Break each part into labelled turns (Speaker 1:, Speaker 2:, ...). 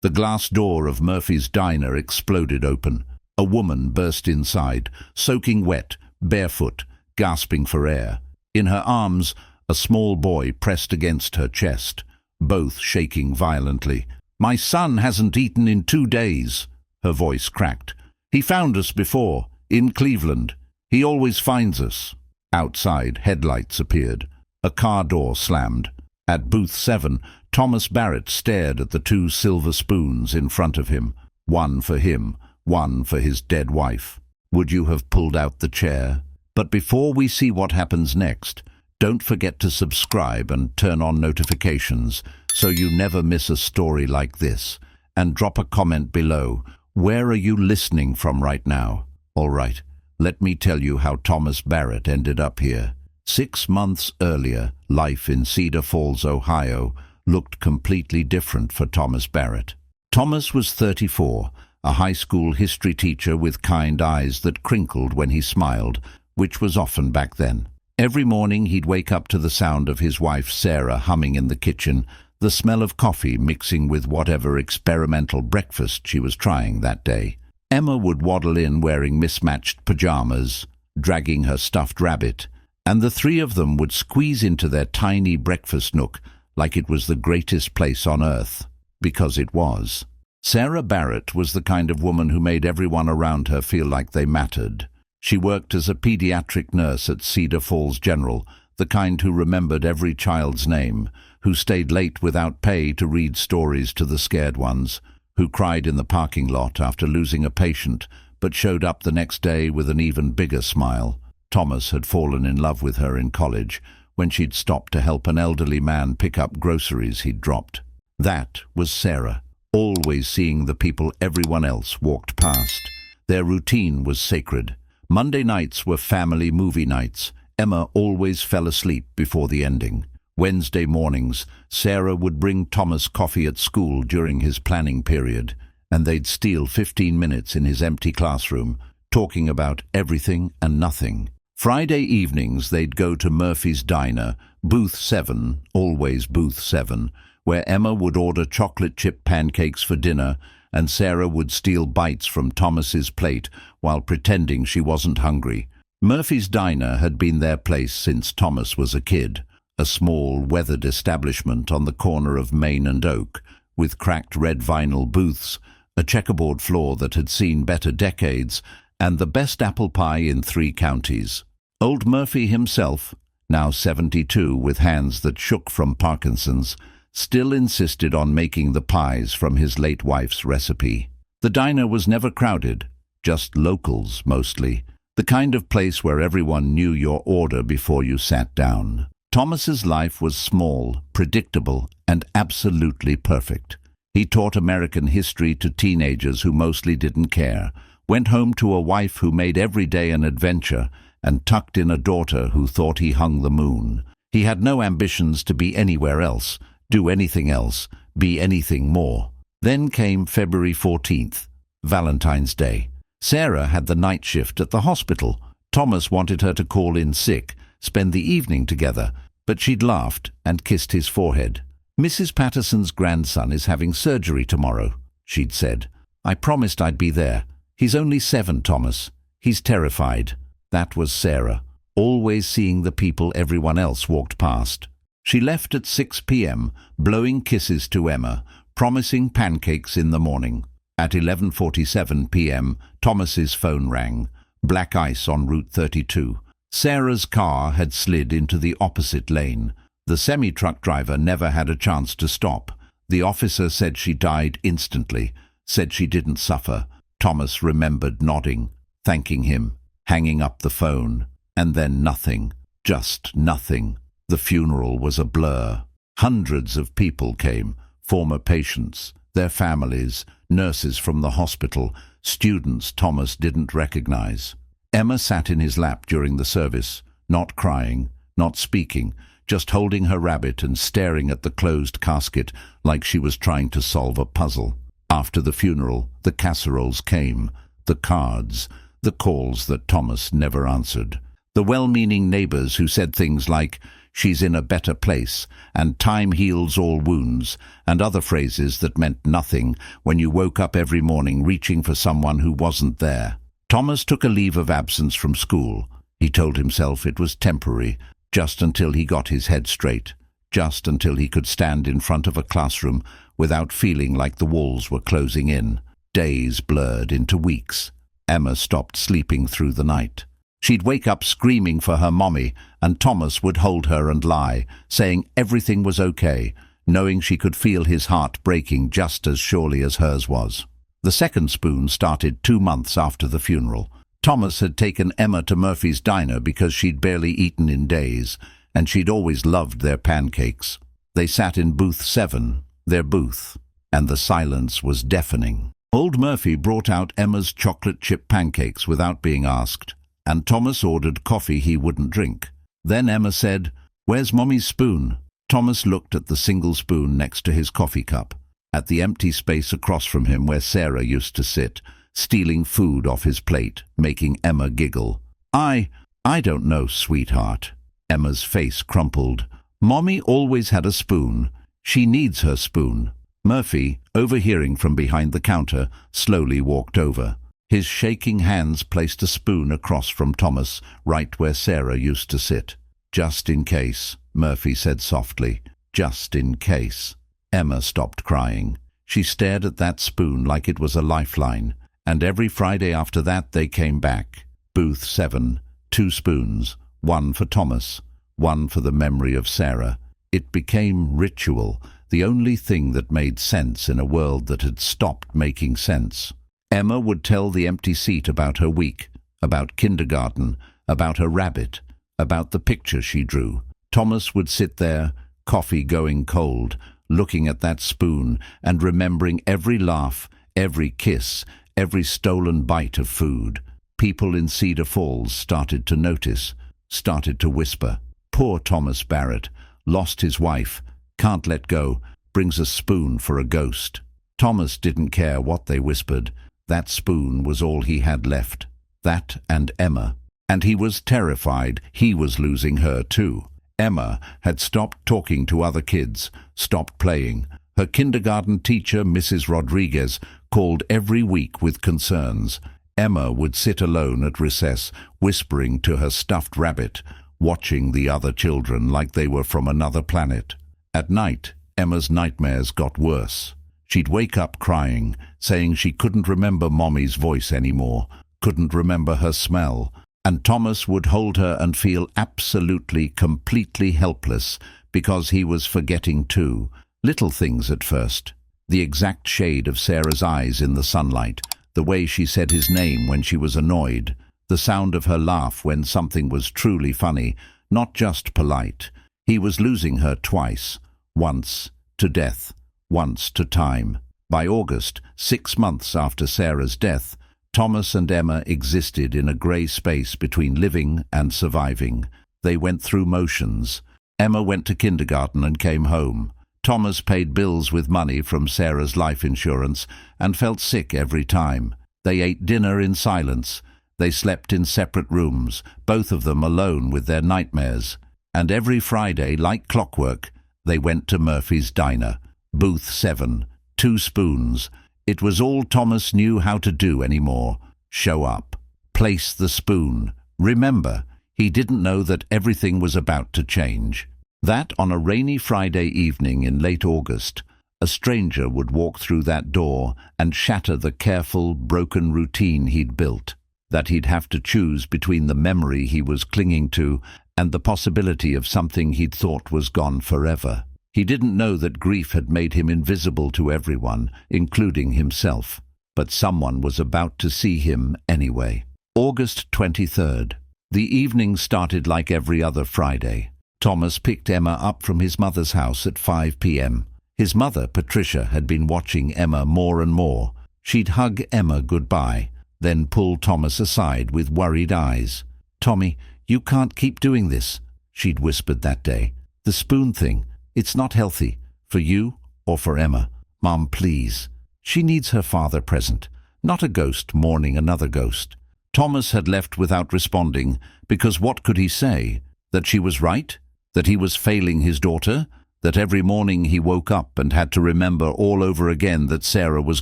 Speaker 1: The glass door of Murphy's diner exploded open. A woman burst inside, soaking wet, barefoot, gasping for air. In her arms, a small boy pressed against her chest, both shaking violently. "My son hasn't eaten in 2 days," her voice cracked. "He found us before, in Cleveland. He always finds us." Outside, headlights appeared. A car door slammed. At booth 7, Thomas Barrett stared at the 2 silver spoons in front of him. One for him, one for his dead wife. Would you have pulled out the chair? But before we see what happens next, don't forget to subscribe and turn on notifications so you never miss a story like this. And drop a comment below. Where are you listening from right now? All right, let me tell you how Thomas Barrett ended up here. 6 months earlier, life in Cedar Falls, Ohio, looked completely different for Thomas Barrett. Thomas was 34, a high school history teacher with kind eyes that crinkled when he smiled, which was often back then. Every morning he'd wake up to the sound of his wife Sarah humming in the kitchen, the smell of coffee mixing with whatever experimental breakfast she was trying that day. Emma would waddle in wearing mismatched pajamas, dragging her stuffed rabbit, and the 3 of them would squeeze into their tiny breakfast nook like it was the greatest place on earth, because it was. Sarah Barrett was the kind of woman who made everyone around her feel like they mattered. She worked as a pediatric nurse at Cedar Falls General, the kind who remembered every child's name, who stayed late without pay to read stories to the scared ones, who cried in the parking lot after losing a patient, but showed up the next day with an even bigger smile. Thomas had fallen in love with her in college, when she'd stopped to help an elderly man pick up groceries he'd dropped. That was Sarah, always seeing the people everyone else walked past. Their routine was sacred. Monday nights were family movie nights. Emma always fell asleep before the ending. Wednesday mornings, Sarah would bring Thomas coffee at school during his planning period, and they'd steal 15 minutes in his empty classroom, talking about everything and nothing. Friday evenings they'd go to Murphy's Diner, booth 7, always booth 7, where Emma would order chocolate chip pancakes for dinner, and Sarah would steal bites from Thomas's plate while pretending she wasn't hungry. Murphy's Diner had been their place since Thomas was a kid, a small, weathered establishment on the corner of Main and Oak, with cracked red vinyl booths, a checkerboard floor that had seen better decades, and the best apple pie in 3 counties. Old Murphy himself, now 72 with hands that shook from Parkinson's, still insisted on making the pies from his late wife's recipe. The diner was never crowded, just locals mostly, the kind of place where everyone knew your order before you sat down. Thomas's life was small, predictable, and absolutely perfect. He taught American history to teenagers who mostly didn't care, went home to a wife who made every day an adventure, and tucked in a daughter who thought he hung the moon. He had no ambitions to be anywhere else, do anything else, be anything more. Then came February 14th, Valentine's Day. Sarah had the night shift at the hospital. Thomas wanted her to call in sick, spend the evening together, but she'd laughed and kissed his forehead. "Mrs. Patterson's grandson is having surgery tomorrow," she'd said. "I promised I'd be there. He's only 7, Thomas. He's terrified." That was Sarah, always seeing the people everyone else walked past. She left at 6 p.m., blowing kisses to Emma, promising pancakes in the morning. At 11:47 p.m., Thomas's phone rang. Black ice on Route 32. Sarah's car had slid into the opposite lane. The semi-truck driver never had a chance to stop. The officer said she died instantly, said she didn't suffer. Thomas remembered nodding, thanking him, hanging up the phone, and then nothing, just nothing. The funeral was a blur. Hundreds of people came, former patients, their families, nurses from the hospital, students Thomas didn't recognize. Emma sat in his lap during the service, not crying, not speaking, just holding her rabbit and staring at the closed casket like she was trying to solve a puzzle. After the funeral, the casseroles came, the cards, the calls that Thomas never answered. The well-meaning neighbors who said things like, she's in a better place, and time heals all wounds, and other phrases that meant nothing when you woke up every morning reaching for someone who wasn't there. Thomas took a leave of absence from school. He told himself it was temporary, just until he got his head straight, just until he could stand in front of a classroom without feeling like the walls were closing in. Days blurred into weeks. Emma stopped sleeping through the night. She'd wake up screaming for her mommy, and Thomas would hold her and lie, saying everything was okay, knowing she could feel his heart breaking just as surely as hers was. The second spoon started 2 months after the funeral. Thomas had taken Emma to Murphy's Diner because she'd barely eaten in days, and she'd always loved their pancakes. They sat in booth 7, their booth, and the silence was deafening. Old Murphy brought out Emma's chocolate chip pancakes without being asked, and Thomas ordered coffee he wouldn't drink. Then Emma said, "Where's Mommy's spoon?" Thomas looked at the single spoon next to his coffee cup, at the empty space across from him where Sarah used to sit, stealing food off his plate, making Emma giggle. I don't know, sweetheart." Emma's face crumpled. "Mommy always had a spoon. She needs her spoon." Murphy, overhearing from behind the counter, slowly walked over. His shaking hands placed a spoon across from Thomas, right where Sarah used to sit. "Just in case," Murphy said softly. "Just in case." Emma stopped crying. She stared at that spoon like it was a lifeline, and every Friday after that they came back. Booth 7, 2 spoons, 1 for Thomas, 1 for the memory of Sarah. It became ritual, the only thing that made sense in a world that had stopped making sense. Emma would tell the empty seat about her week, about kindergarten, about her rabbit, about the picture she drew. Thomas would sit there, coffee going cold, looking at that spoon and remembering every laugh, every kiss, every stolen bite of food. People in Cedar Falls started to notice, started to whisper. Poor Thomas Barrett, lost his wife, can't let go, brings a spoon for a ghost. Thomas didn't care what they whispered. That spoon was all he had left. That and Emma. And he was terrified he was losing her too. Emma had stopped talking to other kids, stopped playing. Her kindergarten teacher, Mrs. Rodriguez, called every week with concerns. Emma would sit alone at recess, whispering to her stuffed rabbit, watching the other children like they were from another planet. At night, Emma's nightmares got worse. She'd wake up crying, saying she couldn't remember Mommy's voice anymore, couldn't remember her smell, and Thomas would hold her and feel absolutely, completely helpless because he was forgetting too. Little things at first. The exact shade of Sarah's eyes in the sunlight, the way she said his name when she was annoyed, the sound of her laugh when something was truly funny, not just polite. He was losing her twice, once to death, once to time. By August, 6 months after Sarah's death, Thomas and Emma existed in a grey space between living and surviving. They went through motions. Emma went to kindergarten and came home. Thomas paid bills with money from Sarah's life insurance and felt sick every time. They ate dinner in silence. They slept in separate rooms, both of them alone with their nightmares. And every Friday, like clockwork, they went to Murphy's Diner. Booth 7, 2 spoons. It was all Thomas knew how to do anymore. Show up. Place the spoon. Remember, he didn't know that everything was about to change. That on a rainy Friday evening in late August, a stranger would walk through that door and shatter the careful, broken routine he'd built. That he'd have to choose between the memory he was clinging to and the possibility of something he'd thought was gone forever. He didn't know that grief had made him invisible to everyone, including himself. But someone was about to see him anyway. August 23rd. The evening started like every other Friday. Thomas picked Emma up from his mother's house at 5 p.m. His mother, Patricia, had been watching Emma more and more. She'd hug Emma goodbye, then pull Thomas aside with worried eyes. "Tommy, you can't keep doing this," she'd whispered that day. "The spoon thing. It's not healthy, for you or for Emma. Mom, please. She needs her father present, not a ghost mourning another ghost." Thomas had left without responding, because what could he say? That she was right? That he was failing his daughter? That every morning he woke up and had to remember all over again that Sarah was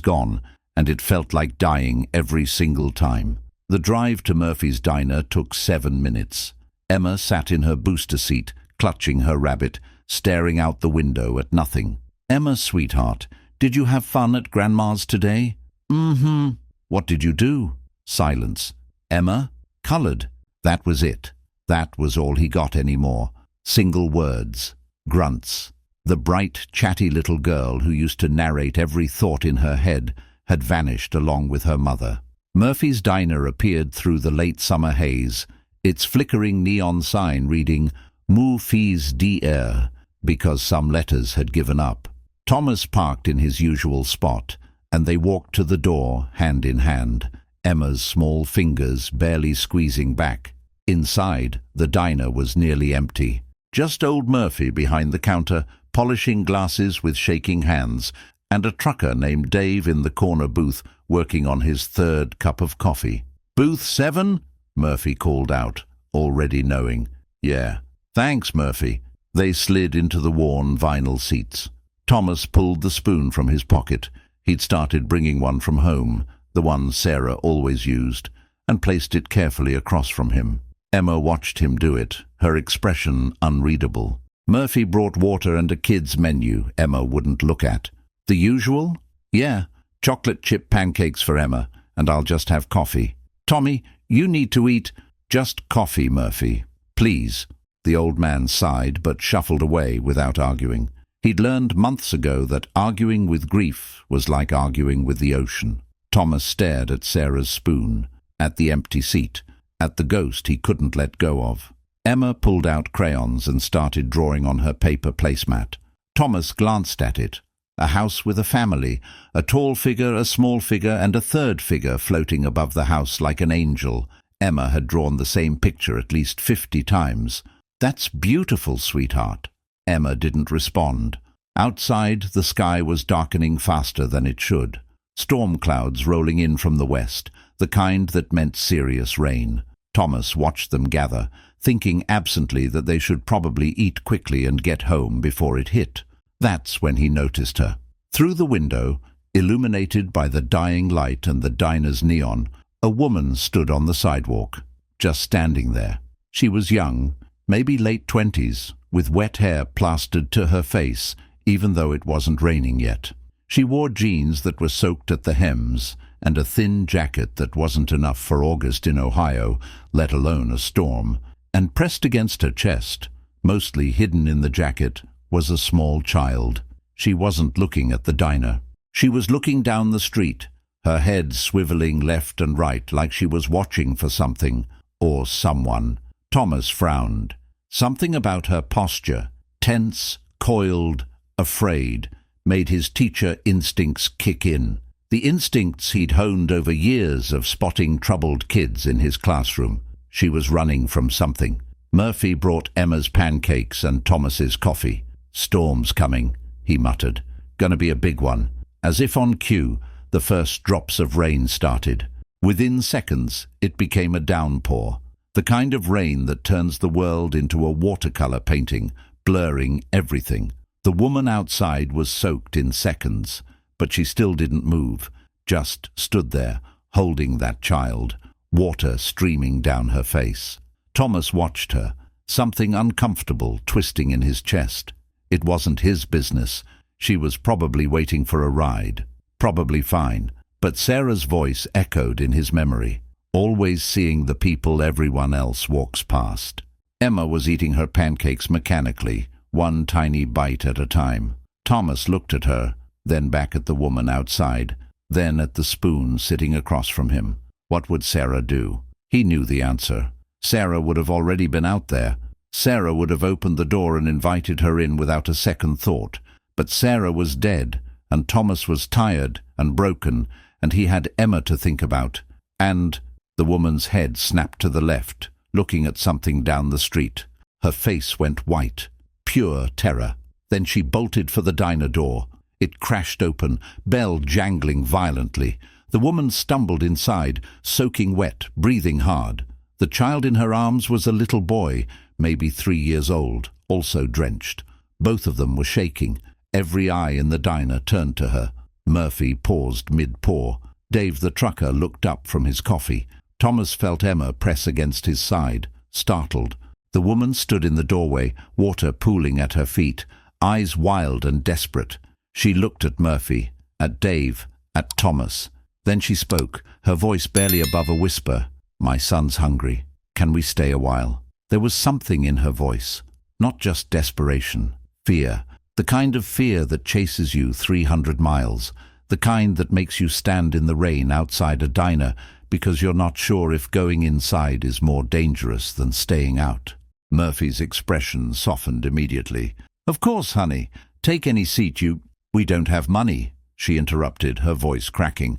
Speaker 1: gone, and it felt like dying every single time. The drive to Murphy's Diner took 7 minutes. Emma sat in her booster seat, clutching her rabbit, staring out the window at nothing. "Emma, sweetheart, did you have fun at Grandma's today?" "Mm-hmm." "What did you do?" Silence. Emma? Colored. That was it. That was all he got anymore. Single words. Grunts. The bright, chatty little girl who used to narrate every thought in her head had vanished along with her mother. Murphy's Diner appeared through the late summer haze, its flickering neon sign reading "Mu Fils d'R" because some letters had given up. Thomas parked in his usual spot, and they walked to the door, hand in hand, Emma's small fingers barely squeezing back. Inside, the diner was nearly empty. Just old Murphy behind the counter, polishing glasses with shaking hands, and a trucker named Dave in the corner booth working on his 3rd cup of coffee. "Booth 7? Murphy called out, already knowing. "Yeah." "Thanks, Murphy." They slid into the worn vinyl seats. Thomas pulled the spoon from his pocket. He'd started bringing one from home, the one Sarah always used, and placed it carefully across from him. Emma watched him do it, her expression unreadable. Murphy brought water and a kid's menu Emma wouldn't look at. "The usual?" "Yeah, chocolate chip pancakes for Emma, and I'll just have coffee." "Tommy, you need to eat—" "Just coffee, Murphy. Please." The old man sighed, but shuffled away without arguing. He'd learned months ago that arguing with grief was like arguing with the ocean. Thomas stared at Sarah's spoon, at the empty seat, at the ghost he couldn't let go of. Emma pulled out crayons and started drawing on her paper placemat. Thomas glanced at it. A house with a family, a tall figure, a small figure, and a 3rd figure floating above the house like an angel. Emma had drawn the same picture at least 50 times. "That's beautiful, sweetheart." Emma didn't respond. Outside, the sky was darkening faster than it should. Storm clouds rolling in from the west, the kind that meant serious rain. Thomas watched them gather, thinking absently that they should probably eat quickly and get home before it hit. That's when he noticed her. Through the window, illuminated by the dying light and the diner's neon, a woman stood on the sidewalk, just standing there. She was young, maybe late 20s, with wet hair plastered to her face, even though it wasn't raining yet. She wore jeans that were soaked at the hems, and a thin jacket that wasn't enough for August in Ohio, let alone a storm. And pressed against her chest, mostly hidden in the jacket, was a small child. She wasn't looking at the diner. She was looking down the street, her head swiveling left and right like she was watching for something, or someone. Thomas frowned. Something about her posture, tense, coiled, afraid, made his teacher instincts kick in. The instincts he'd honed over years of spotting troubled kids in his classroom. She was running from something. Murphy brought Emma's pancakes and Thomas's coffee. "Storm's coming," he muttered. "Gonna be a big one." As if on cue, the first drops of rain started. Within seconds, it became a downpour. The kind of rain that turns the world into a watercolor painting, blurring everything. The woman outside was soaked in seconds, but she still didn't move, just stood there, holding that child, water streaming down her face. Thomas watched her, something uncomfortable twisting in his chest. It wasn't his business. She was probably waiting for a ride. Probably fine. But Sarah's voice echoed in his memory, always seeing the people everyone else walks past. Emma was eating her pancakes mechanically, one tiny bite at a time. Thomas looked at her, then back at the woman outside, then at the spoon sitting across from him. What would Sarah do? He knew the answer. Sarah would have already been out there. Sarah would have opened the door and invited her in without a second thought. But Sarah was dead, and Thomas was tired and broken, and he had Emma to think about. And the woman's head snapped to the left, looking at something down the street. Her face went white, pure terror. Then she bolted for the diner door. It crashed open, bell jangling violently. The woman stumbled inside, soaking wet, breathing hard. The child in her arms was a little boy, maybe 3 years old, also drenched. Both of them were shaking. Every eye in the diner turned to her. Murphy paused mid-pour. Dave the trucker looked up from his coffee. Thomas felt Emma press against his side, startled. The woman stood in the doorway, water pooling at her feet, eyes wild and desperate. She looked at Murphy, at Dave, at Thomas. Then she spoke, her voice barely above a whisper. "My son's hungry. Can we stay a while?" There was something in her voice, not just desperation, fear. The kind of fear that chases you 300 miles, the kind that makes you stand in the rain outside a diner because you're not sure if going inside is more dangerous than staying out. Murphy's expression softened immediately. "Of course, honey. Take any seat you—" "We don't have money," she interrupted, her voice cracking.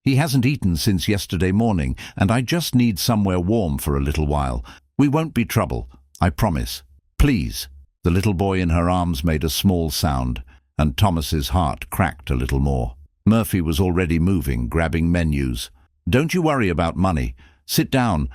Speaker 1: He hasn't eaten since yesterday morning, and I just need somewhere warm for a little while. We won't be trouble, I promise. Please." The little boy in her arms made a small sound, and Thomas's heart cracked a little more. Murphy was already moving, grabbing menus. "Don't you worry about money. Sit down.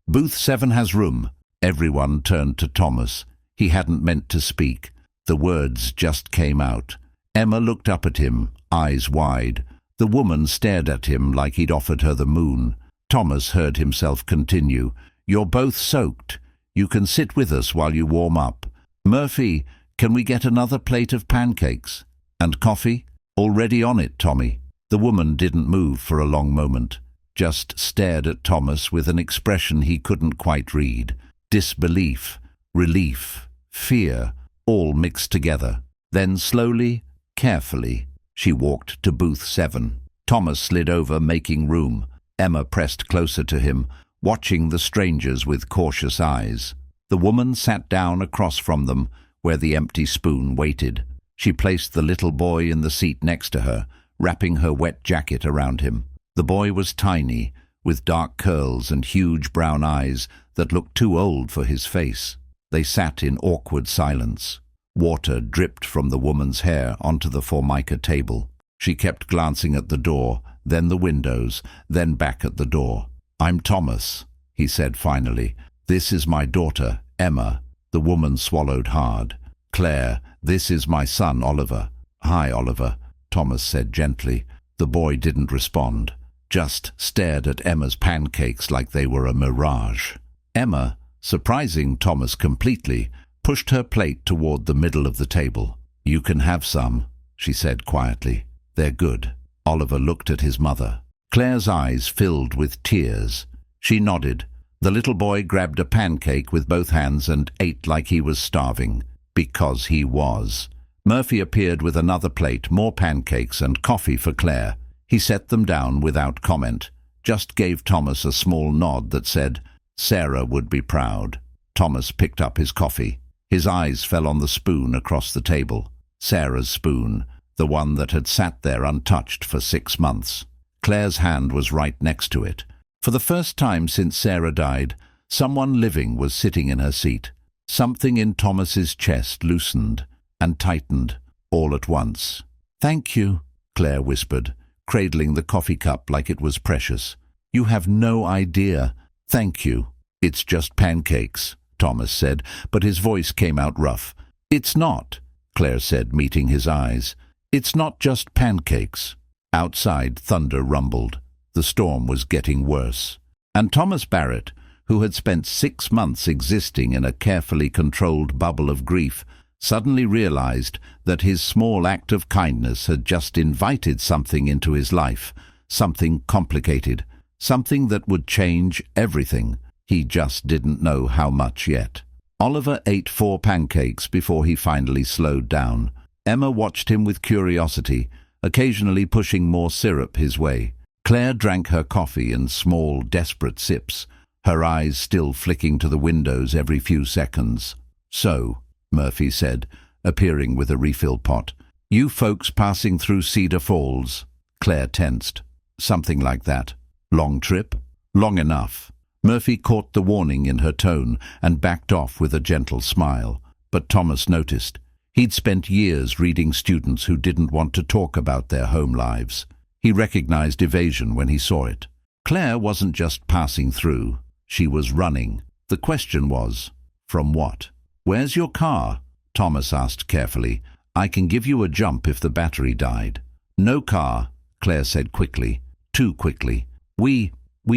Speaker 1: Booth 7 has room." Everyone turned to Thomas. He hadn't meant to speak. The words just came out. Emma looked up at him, eyes wide. The woman stared at him like he'd offered her the moon. Thomas heard himself continue. "You're both soaked. You can sit with us while you warm up. Murphy, can we get another plate of pancakes? And coffee?" "Already on it, Tommy." The woman didn't move for a long moment, just stared at Thomas with an expression he couldn't quite read. Disbelief, relief, fear, all mixed together. Then slowly, carefully, she walked to booth 7. Thomas slid over, making room. Emma pressed closer to him, watching the strangers with cautious eyes. The woman sat down across from them, where the empty spoon waited. She placed the little boy in the seat next to her, wrapping her wet jacket around him. The boy was tiny, with dark curls and huge brown eyes that looked too old for his face. They sat in awkward silence. Water dripped from the woman's hair onto the formica table. She kept glancing at the door, then the windows, then back at the door. "I'm Thomas," he said finally. "This is my daughter, Emma." The woman swallowed hard. "Claire, this is my son, Oliver." "Hi, Oliver," Thomas said gently. The boy didn't respond, just stared at Emma's pancakes like they were a mirage. Emma, surprising Thomas completely, pushed her plate toward the middle of the table. "You can have some," she said quietly. "They're good." Oliver looked at his mother. Claire's eyes filled with tears. She nodded. The little boy grabbed a pancake with both hands and ate like he was starving. Because he was. Murphy appeared with another plate, more pancakes and coffee for Claire. He set them down without comment, just gave Thomas a small nod that said, "Sarah would be proud." Thomas picked up his coffee. His eyes fell on the spoon across the table. Sarah's spoon, the one that had sat there untouched for 6 months. Claire's hand was right next to it. For the first time since Sarah died, someone living was sitting in her seat. Something in Thomas's chest loosened and tightened all at once. "Thank you," Claire whispered, cradling the coffee cup like it was precious. "You have no idea. Thank you." "It's just pancakes," Thomas said, but his voice came out rough. "It's not," Claire said, meeting his eyes. "It's not just pancakes." Outside, thunder rumbled. The storm was getting worse. And Thomas Barrett, who had spent 6 months existing in a carefully controlled bubble of grief, suddenly realized that his small act of kindness had just invited something into his life, something complicated, something that would change everything. He just didn't know how much yet. Oliver ate 4 pancakes before he finally slowed down. Emma watched him with curiosity, occasionally pushing more syrup his way. Claire drank her coffee in small, desperate sips, her eyes still flicking to the windows every few seconds. "So," Murphy said, appearing with a refill pot, "you folks passing through Cedar Falls?" Claire tensed. "Something like that." "Long trip?" "Long enough." Murphy caught the warning in her tone and backed off with a gentle smile. But Thomas noticed. He'd spent years reading students who didn't want to talk about their home lives. He recognized evasion when he saw it. Claire wasn't just passing through. She was running. The question was, from what? "Where's your car?" Thomas asked carefully. "I can give you a jump if the battery died." "No car," Claire said quickly. Too quickly. We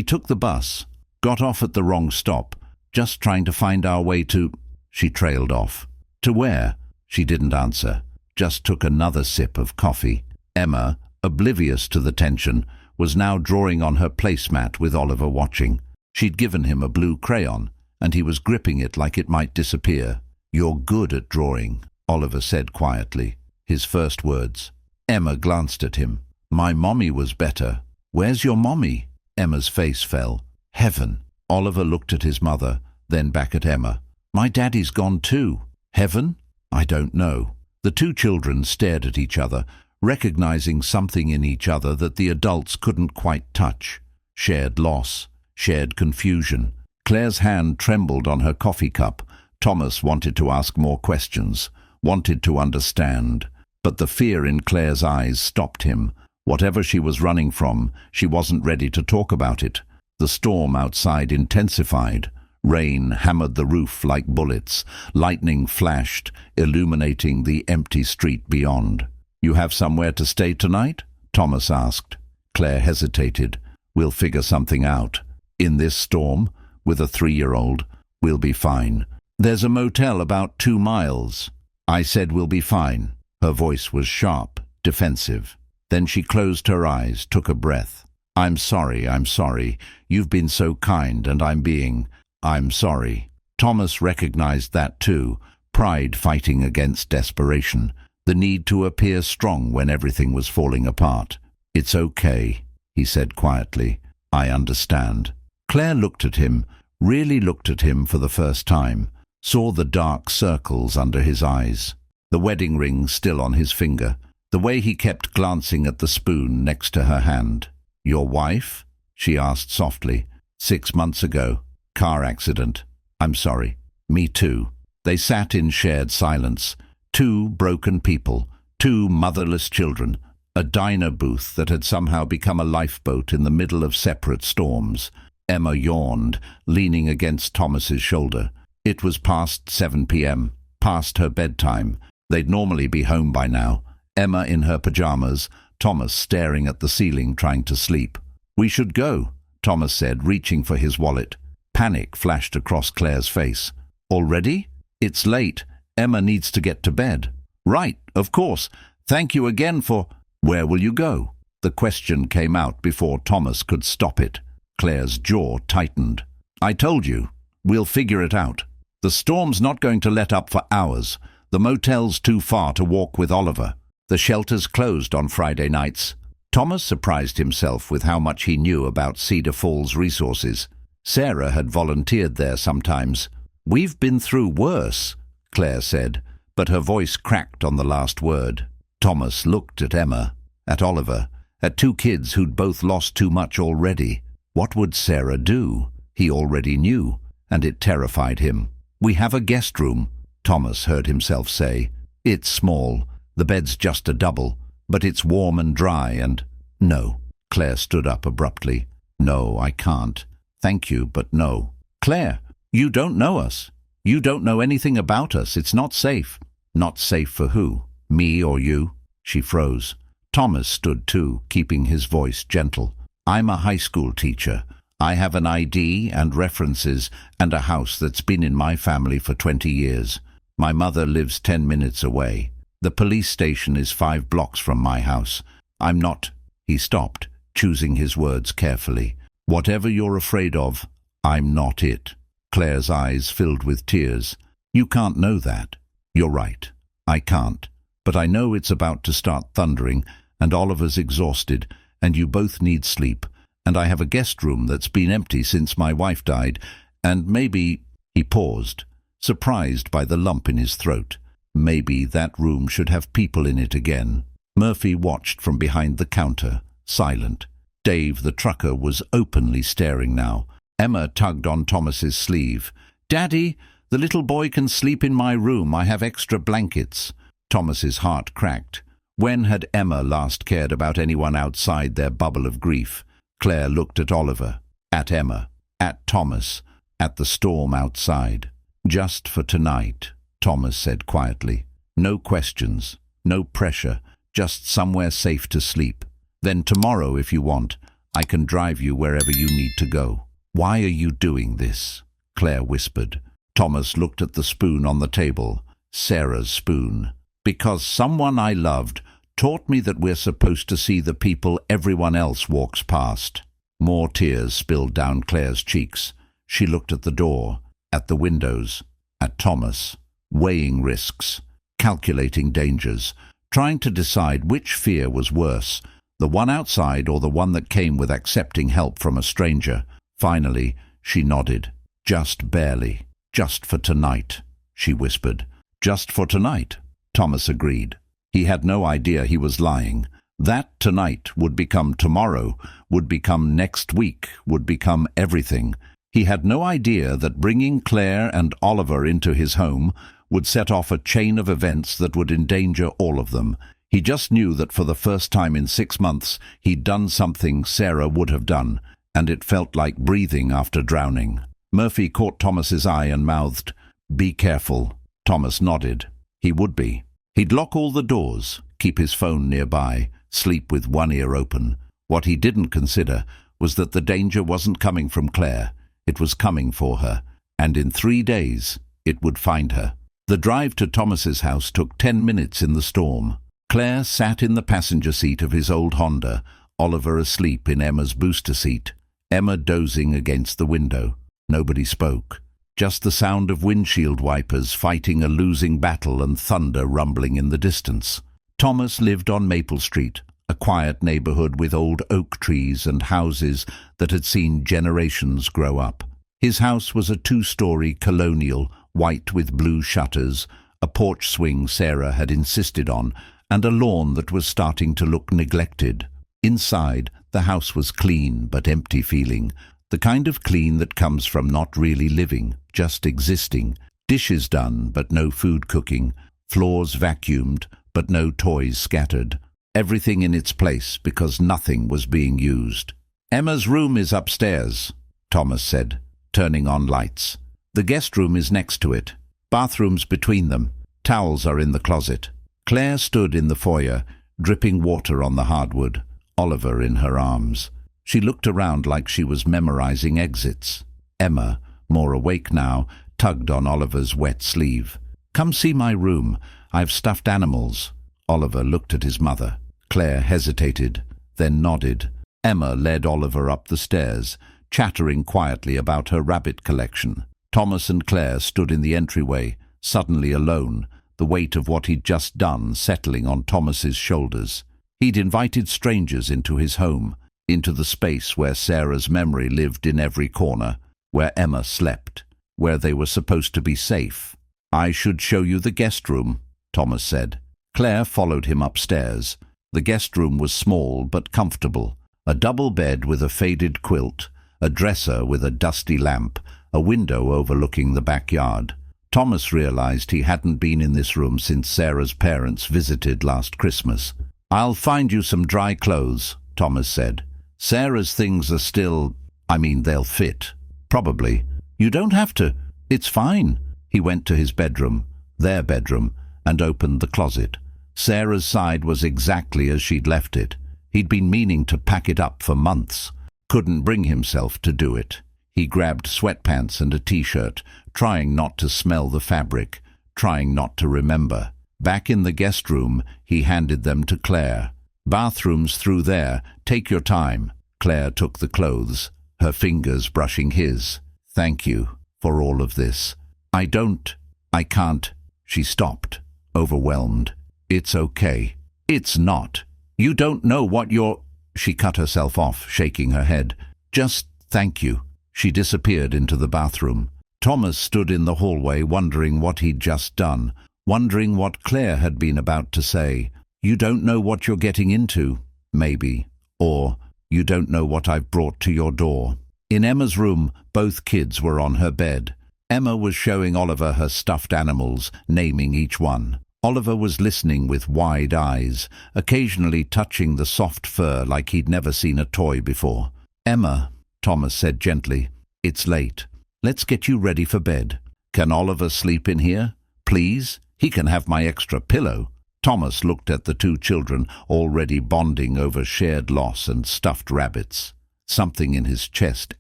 Speaker 1: took the bus. Got off at the wrong stop. Just trying to find our way to—" She trailed off. "To where?" She didn't answer. Just took another sip of coffee. Emma, oblivious to the tension, was now drawing on her placemat with Oliver watching. She'd given him a blue crayon, and he was gripping it like it might disappear. "You're good at drawing," Oliver said quietly, his first words. Emma glanced at him. "My mommy was better." "Where's your mommy?" Emma's face fell. "Heaven." Oliver looked at his mother, then back at Emma. "My daddy's gone too." "Heaven?" "I don't know." The two children stared at each other, recognizing something in each other that the adults couldn't quite touch. Shared loss, shared confusion. Claire's hand trembled on her coffee cup. Thomas wanted to ask more questions, wanted to understand. But the fear in Claire's eyes stopped him. Whatever she was running from, she wasn't ready to talk about it. The storm outside intensified. Rain hammered the roof like bullets. Lightning flashed, illuminating the empty street beyond. "You have somewhere to stay tonight?" Thomas asked. Claire hesitated. "We'll figure something out. In this storm, with a 3-year-old, we'll be fine. There's a motel about 2 miles. I said we'll be fine." Her voice was sharp, defensive. Then she closed her eyes, took a breath. I'm sorry. You've been so kind, and I'm sorry." Thomas recognized that too, pride fighting against desperation, the need to appear strong when everything was falling apart. "It's okay," he said quietly. "I understand." Claire looked at him, really looked at him for the first time, saw the dark circles under his eyes, the wedding ring still on his finger, the way he kept glancing at the spoon next to her hand. "Your wife?" she asked softly. 6 months ago. Car accident. I'm sorry. Me too." They sat in shared silence. 2 broken people, 2 motherless children, a diner booth that had somehow become a lifeboat in the middle of separate storms. Emma yawned, leaning against Thomas's shoulder. It was past 7 p.m., past her bedtime. They'd normally be home by now. Emma in her pajamas, Thomas staring at the ceiling trying to sleep. "We should go," Thomas said, reaching for his wallet. Panic flashed across Claire's face. "Already? It's late. Emma needs to get to bed." "Right, of course. Thank you again for—" "Where will you go?" The question came out before Thomas could stop it. Claire's jaw tightened. "I told you. We'll figure it out. The storm's not going to let up for hours. The motel's too far to walk with Oliver. The shelter's closed on Friday nights." Thomas surprised himself with how much he knew about Cedar Falls resources. Sarah had volunteered there sometimes. "We've been through worse," Claire said, but her voice cracked on the last word. Thomas looked at Emma, at Oliver, at 2 kids who'd both lost too much already. What would Sarah do? He already knew, and it terrified him. "We have a guest room," Thomas heard himself say. "It's small. The bed's just a double, but it's warm and dry and—" "No." Claire stood up abruptly. "No, I can't. Thank you, but no." "Claire, you don't know us. You don't know anything about us. It's not safe." "Not safe for who? Me or you?" She froze. Thomas stood too, keeping his voice gentle. "I'm a high school teacher. I have an ID and references and a house that's been in my family for 20 years. My mother lives 10 minutes away. The police station is 5 blocks from my house. I'm not—" He stopped, choosing his words carefully. "Whatever you're afraid of, I'm not it." Claire's eyes filled with tears. "You can't know that." "You're right. I can't. But I know it's about to start thundering, and Oliver's exhausted, and you both need sleep, and I have a guest room that's been empty since my wife died, and maybe—" He paused, surprised by the lump in his throat. Maybe that room should have people in it again. Murphy watched from behind the counter, silent. Dave, the trucker, was openly staring now. Emma tugged on Thomas's sleeve. "Daddy, the little boy can sleep in my room. I have extra blankets." Thomas's heart cracked. When had Emma last cared about anyone outside their bubble of grief? Claire looked at Oliver, at Emma, at Thomas, at the storm outside. Just for tonight. Thomas said quietly. No questions, no pressure, just somewhere safe to sleep. Then tomorrow, if you want, I can drive you wherever you need to go. Why are you doing this? Claire whispered. Thomas looked at the spoon on the table, Sarah's spoon. Because someone I loved taught me that we're supposed to see the people everyone else walks past. More tears spilled down Claire's cheeks. She looked at the door, at the windows, at Thomas, weighing risks, calculating dangers, trying to decide which fear was worse, the one outside or the one that came with accepting help from a stranger. Finally, she nodded. Just barely. Just for tonight, she whispered. Just for tonight, Thomas agreed. He had no idea he was lying. That tonight would become tomorrow, would become next week, would become everything. He had no idea that bringing Claire and Oliver into his home would set off a chain of events that would endanger all of them. He just knew that for the first time in 6 months he'd done something Sarah would have done, and it felt like breathing after drowning. Murphy caught Thomas's eye and mouthed, "Be careful." Thomas nodded. He would be. He'd lock all the doors, keep his phone nearby, sleep with one ear open. What he didn't consider was that the danger wasn't coming from Claire. It was coming for her, and in 3 days it would find her. The drive to Thomas's house took 10 minutes in the storm. Claire sat in the passenger seat of his old Honda, Oliver asleep in Emma's booster seat, Emma dozing against the window. Nobody spoke. Just the sound of windshield wipers fighting a losing battle and thunder rumbling in the distance. Thomas lived on Maple Street, a quiet neighborhood with old oak trees and houses that had seen generations grow up. His house was a 2-story colonial, white with blue shutters, a porch swing Sarah had insisted on, and a lawn that was starting to look neglected. Inside, the house was clean but empty feeling, the kind of clean that comes from not really living, just existing. Dishes done, but no food cooking. Floors vacuumed, but no toys scattered. Everything in its place because nothing was being used. "Emma's room is upstairs," Thomas said, turning on lights. "The guest room is next to it. Bathrooms between them. Towels are in the closet." Claire stood in the foyer, dripping water on the hardwood, Oliver in her arms. She looked around like she was memorizing exits. Emma, more awake now, tugged on Oliver's wet sleeve. "Come see my room. I've stuffed animals." Oliver looked at his mother. Claire hesitated, then nodded. Emma led Oliver up the stairs, chattering quietly about her rabbit collection. Thomas and Claire stood in the entryway, suddenly alone, the weight of what he'd just done settling on Thomas's shoulders. He'd invited strangers into his home, into the space where Sarah's memory lived in every corner, where Emma slept, where they were supposed to be safe. "I should show you the guest room," Thomas said. Claire followed him upstairs. The guest room was small but comfortable. A double bed with a faded quilt, a dresser with a dusty lamp, a window overlooking the backyard. Thomas realized he hadn't been in this room since Sarah's parents visited last Christmas. "I'll find you some dry clothes," Thomas said. "Sarah's things are still, they'll fit. Probably. You don't have to. It's fine." He went to his bedroom, their bedroom, and opened the closet. Sarah's side was exactly as she'd left it. He'd been meaning to pack it up for months. Couldn't bring himself to do it. He grabbed sweatpants and a t-shirt, trying not to smell the fabric, trying not to remember. Back in the guest room, he handed them to Claire. "Bathrooms through there. Take your time." Claire took the clothes, her fingers brushing his. "Thank you for all of this. I can't." She stopped, overwhelmed. "It's okay." "It's not. You don't know what you're—" She cut herself off, shaking her head. "Just thank you." She disappeared into the bathroom. Thomas stood in the hallway wondering what he'd just done, wondering what Claire had been about to say. "You don't know what you're getting into," maybe. Or, "You don't know what I've brought to your door." In Emma's room, both kids were on her bed. Emma was showing Oliver her stuffed animals, naming each one. Oliver was listening with wide eyes, occasionally touching the soft fur like he'd never seen a toy before. "Emma," Thomas said gently, "it's late. Let's get you ready for bed." "Can Oliver sleep in here?" Please? He can have my extra pillow. Thomas looked at the two children, already bonding over shared loss and stuffed rabbits. Something in his chest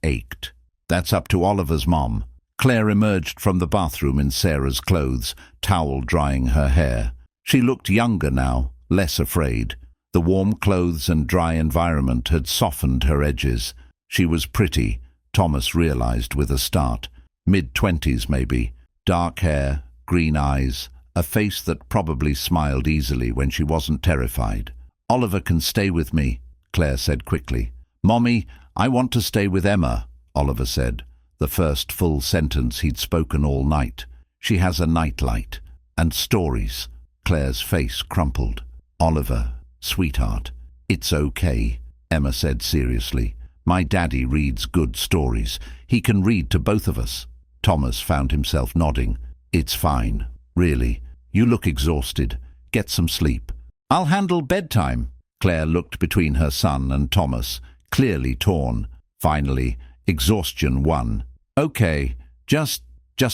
Speaker 1: ached. That's up to Oliver's mom. Claire emerged from the bathroom in Sarah's clothes, towel drying her hair. She looked younger now, less afraid. The warm clothes and dry environment had softened her edges. She was pretty, Thomas realized with a start. Mid-20s maybe. Dark hair, green eyes, a face that probably smiled easily when she wasn't terrified. Oliver can stay with me, Claire said quickly. Mommy, I want to stay with Emma, Oliver said, the first full sentence he'd spoken all night. She has a nightlight. And stories. Claire's face crumpled. Oliver, sweetheart, it's okay, Emma said seriously. My daddy reads good stories. He can read to both of us. Thomas found himself nodding. It's fine, really. You look exhausted. Get some sleep. I'll handle bedtime. Claire looked between her son and Thomas, clearly torn. Finally, exhaustion won. Okay, just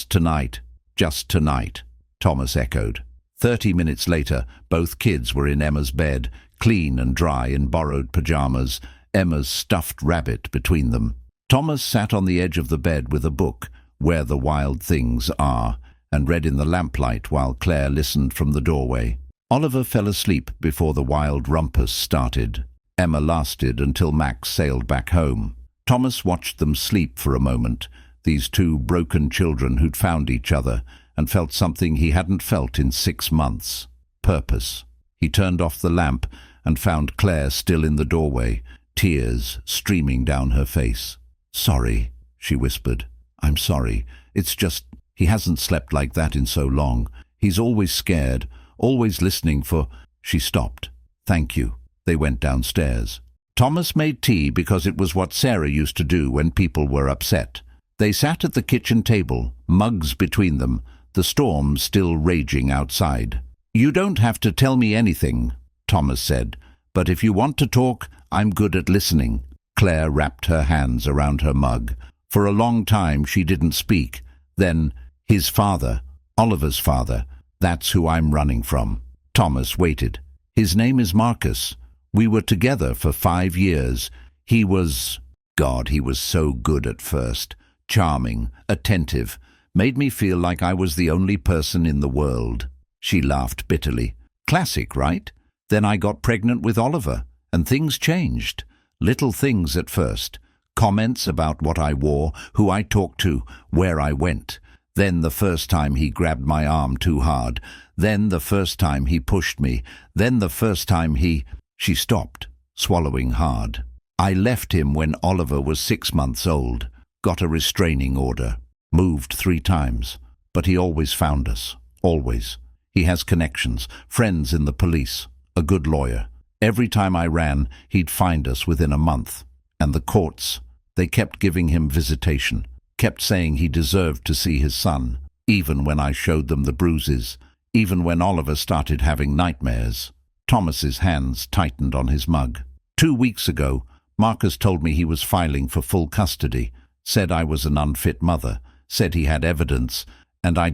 Speaker 1: tonight. Just tonight, Thomas echoed. 30 minutes later, both kids were in Emma's bed, clean and dry in borrowed pajamas, Emma's stuffed rabbit between them. Thomas sat on the edge of the bed with a book, Where the Wild Things Are, and read in the lamplight while Claire listened from the doorway. Oliver fell asleep before the wild rumpus started. Emma lasted until Max sailed back home. Thomas watched them sleep for a moment, these two broken children who'd found each other, and felt something he hadn't felt in 6 months. Purpose. He turned off the lamp and found Claire still in the doorway, tears streaming down her face. Sorry, she whispered. I'm sorry. It's just, he hasn't slept like that in so long. He's always scared, always listening for... She stopped. Thank you. They went downstairs. Thomas made tea because it was what Sarah used to do when people were upset. They sat at the kitchen table, mugs between them, the storm still raging outside. You don't have to tell me anything, Thomas said, but if you want to talk, I'm good at listening. Claire wrapped her hands around her mug. For a long time she didn't speak. Then, his father, Oliver's father, that's who I'm running from. Thomas waited. His name is Marcus. We were together for 5 years. He was... God, he was so good at first. Charming, attentive, made me feel like I was the only person in the world. She laughed bitterly. Classic, right? Then I got pregnant with Oliver, and things changed. Little things at first. Comments about what I wore, who I talked to, where I went. Then the first time he grabbed my arm too hard. Then the first time he pushed me. Then the first time he... She stopped, swallowing hard. I left him when Oliver was 6 months old. Got a restraining order. Moved 3 times. But he always found us. Always. He has connections, friends in the police, a good lawyer. Every time I ran, he'd find us within a month. And the courts, they kept giving him visitation, kept saying he deserved to see his son, even when I showed them the bruises, even when Oliver started having nightmares. Thomas's hands tightened on his mug. 2 weeks ago, Marcus told me he was filing for full custody, said I was an unfit mother, said he had evidence, and I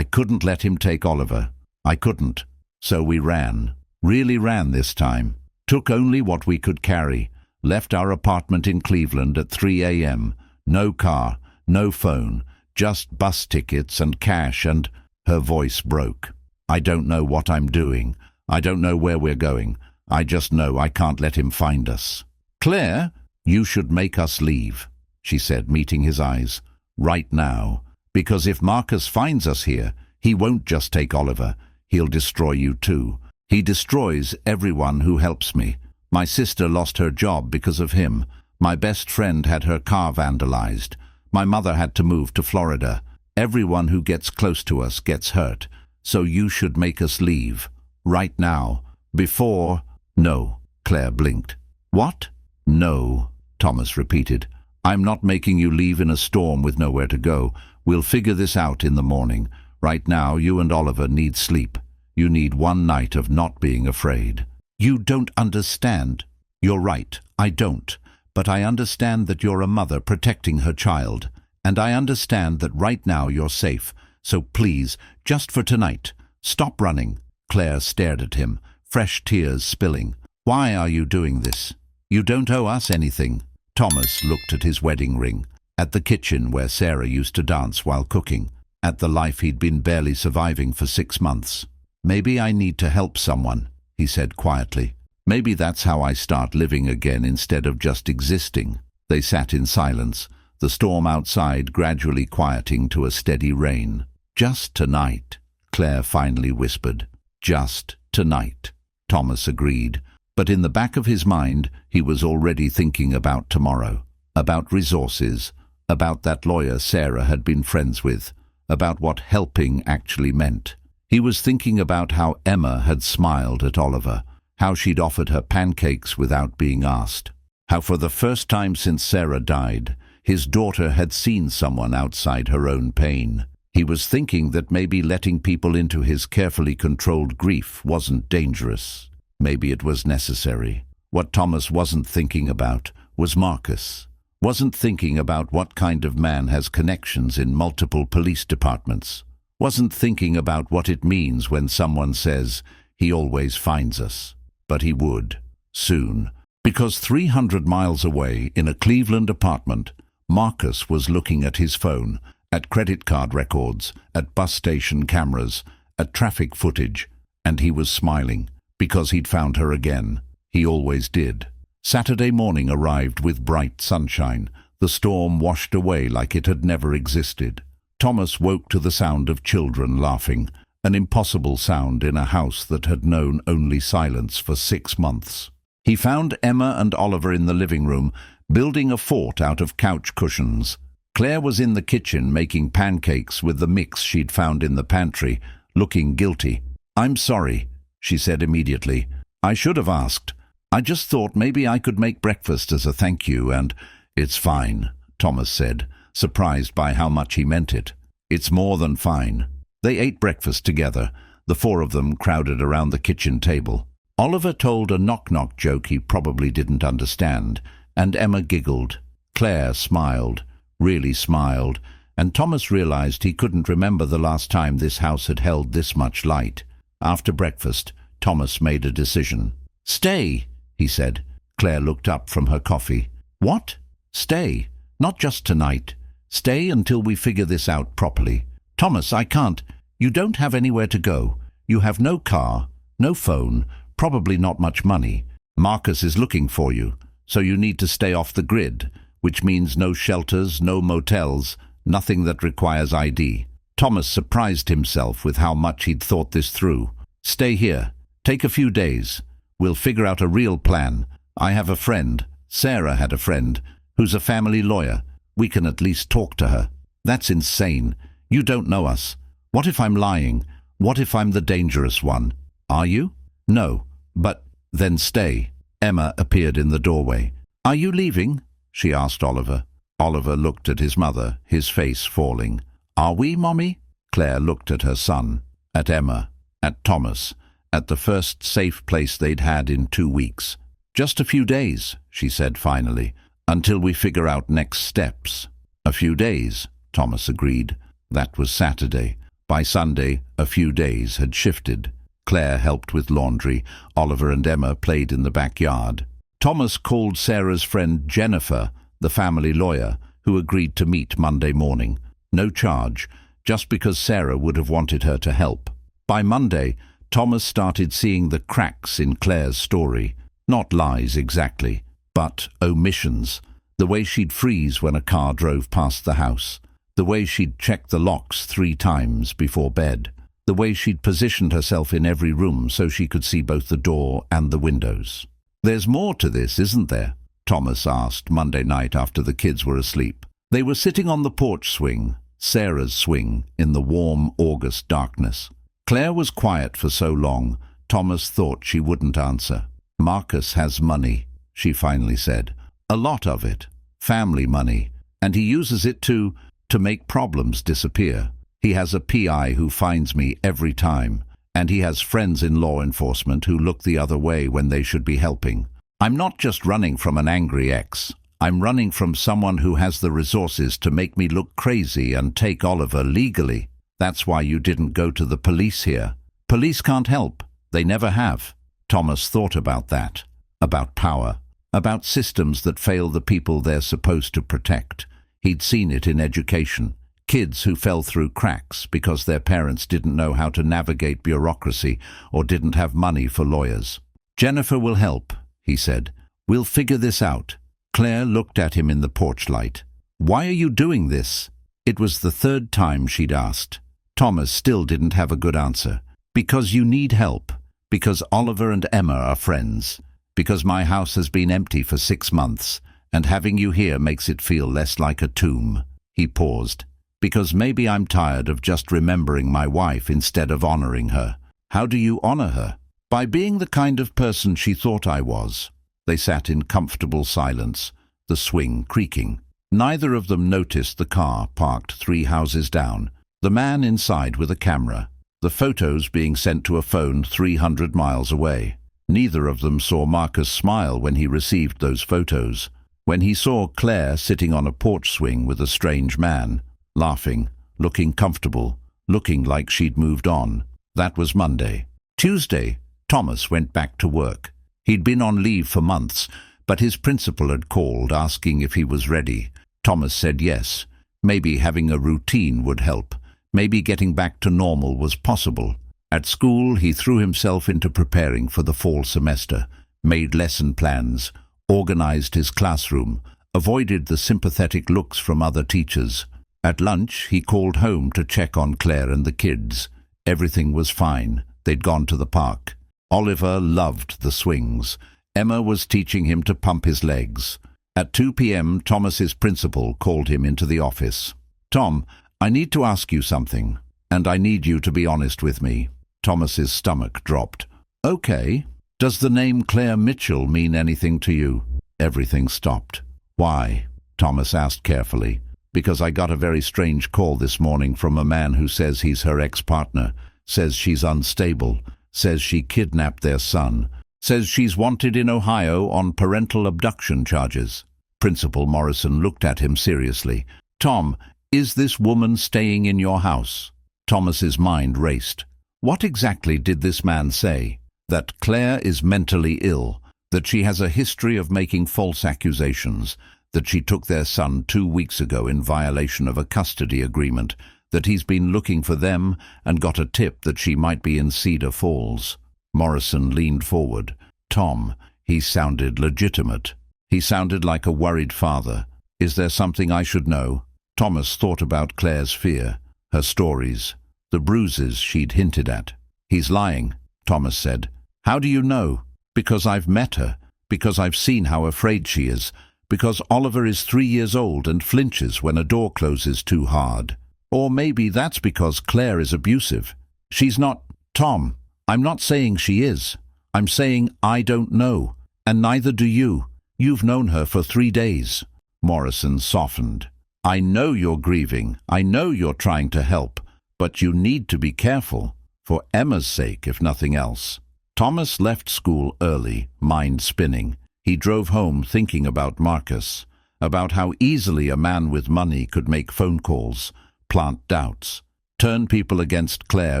Speaker 1: couldn't let him take Oliver. I couldn't. So we ran. Really ran this time. Took only what we could carry. Left our apartment in Cleveland at 3 a.m. No car, no phone, just bus tickets and cash and... Her voice broke. I don't know what I'm doing. I don't know where we're going. I just know I can't let him find us. Claire, you should make us leave, she said, meeting his eyes. Right now. Because if Marcus finds us here, he won't just take Oliver. He'll destroy you too. He destroys everyone who helps me. My sister lost her job because of him. My best friend had her car vandalized. My mother had to move to Florida. Everyone who gets close to us gets hurt. So you should make us leave. Right now. Before... No, Claire blinked. What? No, Thomas repeated. I'm not making you leave in a storm with nowhere to go. We'll figure this out in the morning. Right now, you and Oliver need sleep. You need 1 night of not being afraid. You don't understand. You're right, I don't. But I understand that you're a mother protecting her child. And I understand that right now you're safe. So please, just for tonight, stop running." Claire stared at him, fresh tears spilling. "Why are you doing this? You don't owe us anything." Thomas looked at his wedding ring, at the kitchen where Sarah used to dance while cooking, at the life he'd been barely surviving for 6 months. "Maybe I need to help someone," he said quietly. "Maybe that's how I start living again instead of just existing." They sat in silence, the storm outside gradually quieting to a steady rain. "Just tonight," Claire finally whispered. "Just tonight," Thomas agreed. But in the back of his mind, he was already thinking about tomorrow, about resources, about that lawyer Sarah had been friends with, about what helping actually meant. He was thinking about how Emma had smiled at Oliver, how she'd offered her pancakes without being asked, how for the first time since Sarah died, his daughter had seen someone outside her own pain. He was thinking that maybe letting people into his carefully controlled grief wasn't dangerous. Maybe it was necessary. What Thomas wasn't thinking about was Marcus. Wasn't thinking about what kind of man has connections in multiple police departments. Wasn't thinking about what it means when someone says, "He always finds us." But he would, soon. Because 300 miles away, in a Cleveland apartment, Marcus was looking at his phone, at credit card records, at bus station cameras, at traffic footage, and he was smiling, because he'd found her again. He always did. Saturday morning arrived with bright sunshine. The storm washed away like it had never existed. Thomas woke to the sound of children laughing, an impossible sound in a house that had known only silence for 6 months. He found Emma and Oliver in the living room, building a fort out of couch cushions. Claire was in the kitchen making pancakes with the mix she'd found in the pantry, looking guilty. "I'm sorry," she said immediately. "I should have asked. I just thought maybe I could make breakfast as a thank you, and—" "It's fine," Thomas said, surprised by how much he meant it. "It's more than fine." They ate breakfast together, the 4 of them crowded around the kitchen table. Oliver told a knock-knock joke he probably didn't understand, and Emma giggled. Claire smiled, really smiled, and Thomas realized he couldn't remember the last time this house had held this much light. After breakfast, Thomas made a decision. "Stay," he said. Claire looked up from her coffee. "What?" "Stay. Not just tonight. Stay until we figure this out properly." "Thomas, I can't. You don't have anywhere to go. You have no car, no phone, probably not much money. Marcus is looking for you, so you need to stay off the grid, which means no shelters, no motels, nothing that requires ID." Thomas surprised himself with how much he'd thought this through. "Stay here. Take a few days. We'll figure out a real plan. I have a friend, Sarah had a friend, who's a family lawyer. We can at least talk to her." "That's insane. You don't know us. What if I'm lying? What if I'm the dangerous one?" "Are you?" "No, but then stay." Emma appeared in the doorway. "Are you leaving?" she asked Oliver. Oliver looked at his mother, his face falling. "Are we, Mommy?" Claire looked at her son, at Emma, at Thomas, at the first safe place they'd had in 2 weeks. "Just a few days," she said finally, "until we figure out next steps." "A few days," Thomas agreed. That was Saturday. By Sunday, a few days had shifted. Claire helped with laundry. Oliver and Emma played in the backyard. Thomas called Sarah's friend Jennifer, the family lawyer, who agreed to meet Monday morning. No charge, just because Sarah would have wanted her to help. By Monday, Thomas started seeing the cracks in Claire's story. Not lies exactly, but omissions. The way she'd freeze when a car drove past the house. The way she'd check the locks 3 times before bed. The way she'd positioned herself in every room so she could see both the door and the windows. "There's more to this, isn't there?" Thomas asked Monday night after the kids were asleep. They were sitting on the porch swing, Sarah's swing, in the warm August darkness. Claire was quiet for so long, Thomas thought she wouldn't answer. "Marcus has money," she finally said. "A lot of it. Family money. And he uses it to make problems disappear. He has a PI who finds me every time, and he has friends in law enforcement who look the other way when they should be helping. I'm not just running from an angry ex. I'm running from someone who has the resources to make me look crazy and take Oliver legally." That's why you didn't go to the police here. Police can't help. They never have. Thomas thought about that, about power, about systems that fail the people they're supposed to protect. He'd seen it in education. Kids who fell through cracks because their parents didn't know how to navigate bureaucracy or didn't have money for lawyers. Jennifer will help, he said. We'll figure this out. Claire looked at him in the porch light. Why are you doing this? It was the third time she'd asked. Thomas still didn't have a good answer. Because you need help. Because Oliver and Emma are friends. Because my house has been empty for 6 months, and having you here makes it feel less like a tomb. He paused. Because maybe I'm tired of just remembering my wife instead of honoring her. How do you honor her? By being the kind of person she thought I was. They sat in comfortable silence, the swing creaking. Neither of them noticed the car parked 3 houses down, the man inside with a camera, the photos being sent to a phone 300 miles away. Neither of them saw Marcus smile when he received those photos. When he saw Claire sitting on a porch swing with a strange man, laughing, looking comfortable, looking like she'd moved on. That was Monday. Tuesday, Thomas went back to work. He'd been on leave for months, but his principal had called asking if he was ready. Thomas said yes. Maybe having a routine would help. Maybe getting back to normal was possible. At school, he threw himself into preparing for the fall semester, made lesson plans, organized his classroom, avoided the sympathetic looks from other teachers. At lunch, he called home to check on Claire and the kids. Everything was fine. They'd gone to the park. Oliver loved the swings. Emma was teaching him to pump his legs. At 2 p.m., Thomas's principal called him into the office. Tom, I need to ask you something, and I need you to be honest with me. Thomas's stomach dropped. Okay. Does the name Claire Mitchell mean anything to you? Everything stopped. Why? Thomas asked carefully. Because I got a very strange call this morning from a man who says he's her ex-partner, says she's unstable, says she kidnapped their son, says she's wanted in Ohio on parental abduction charges. Principal Morrison looked at him seriously. Tom, is this woman staying in your house? Thomas's mind raced. What exactly did this man say? That Claire is mentally ill, that she has a history of making false accusations, that she took their son 2 weeks ago in violation of a custody agreement, that he's been looking for them and got a tip that she might be in Cedar Falls. Morrison leaned forward. Tom, he sounded legitimate. He sounded like a worried father. Is there something I should know? Thomas thought about Claire's fear, her stories, the bruises she'd hinted at. He's lying, Thomas said. How do you know? Because I've met her, because I've seen how afraid she is, because Oliver is 3 years old and flinches when a door closes too hard. Or maybe that's because Claire is abusive. She's not... Tom, I'm not saying she is. I'm saying I don't know, and neither do you. You've known her for 3 days. Morrison softened. I know you're grieving. I know you're trying to help, but you need to be careful, for Emma's sake, if nothing else. Thomas left school early, mind spinning. He drove home thinking about Marcus, about how easily a man with money could make phone calls, plant doubts, turn people against Claire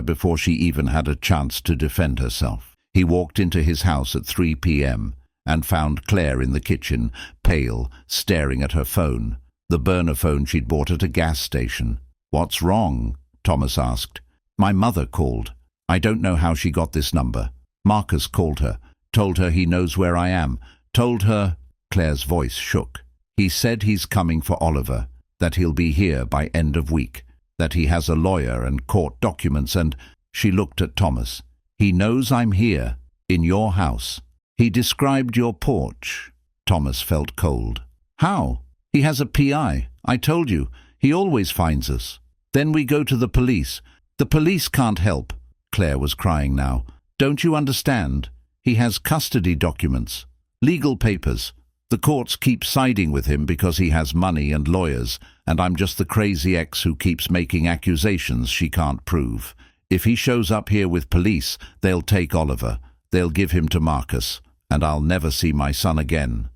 Speaker 1: before she even had a chance to defend herself. He walked into his house at 3 p.m. and found Claire in the kitchen, pale, staring at her phone, the burner phone she'd bought at a gas station. What's wrong? Thomas asked. My mother called. I don't know how she got this number. Marcus called her, told her he knows where I am, told her... Claire's voice shook. He said he's coming for Oliver, that he'll be here by end of week, that he has a lawyer and court documents and... She looked at Thomas. He knows I'm here, in your house. He described your porch. Thomas felt cold. How? He has a PI. I told you. He always finds us. Then we go to the police. The police can't help. Claire was crying now. Don't you understand? He has custody documents, legal papers. The courts keep siding with him because he has money and lawyers, and I'm just the crazy ex who keeps making accusations she can't prove. If he shows up here with police, they'll take Oliver. They'll give him to Marcus, and I'll never see my son again.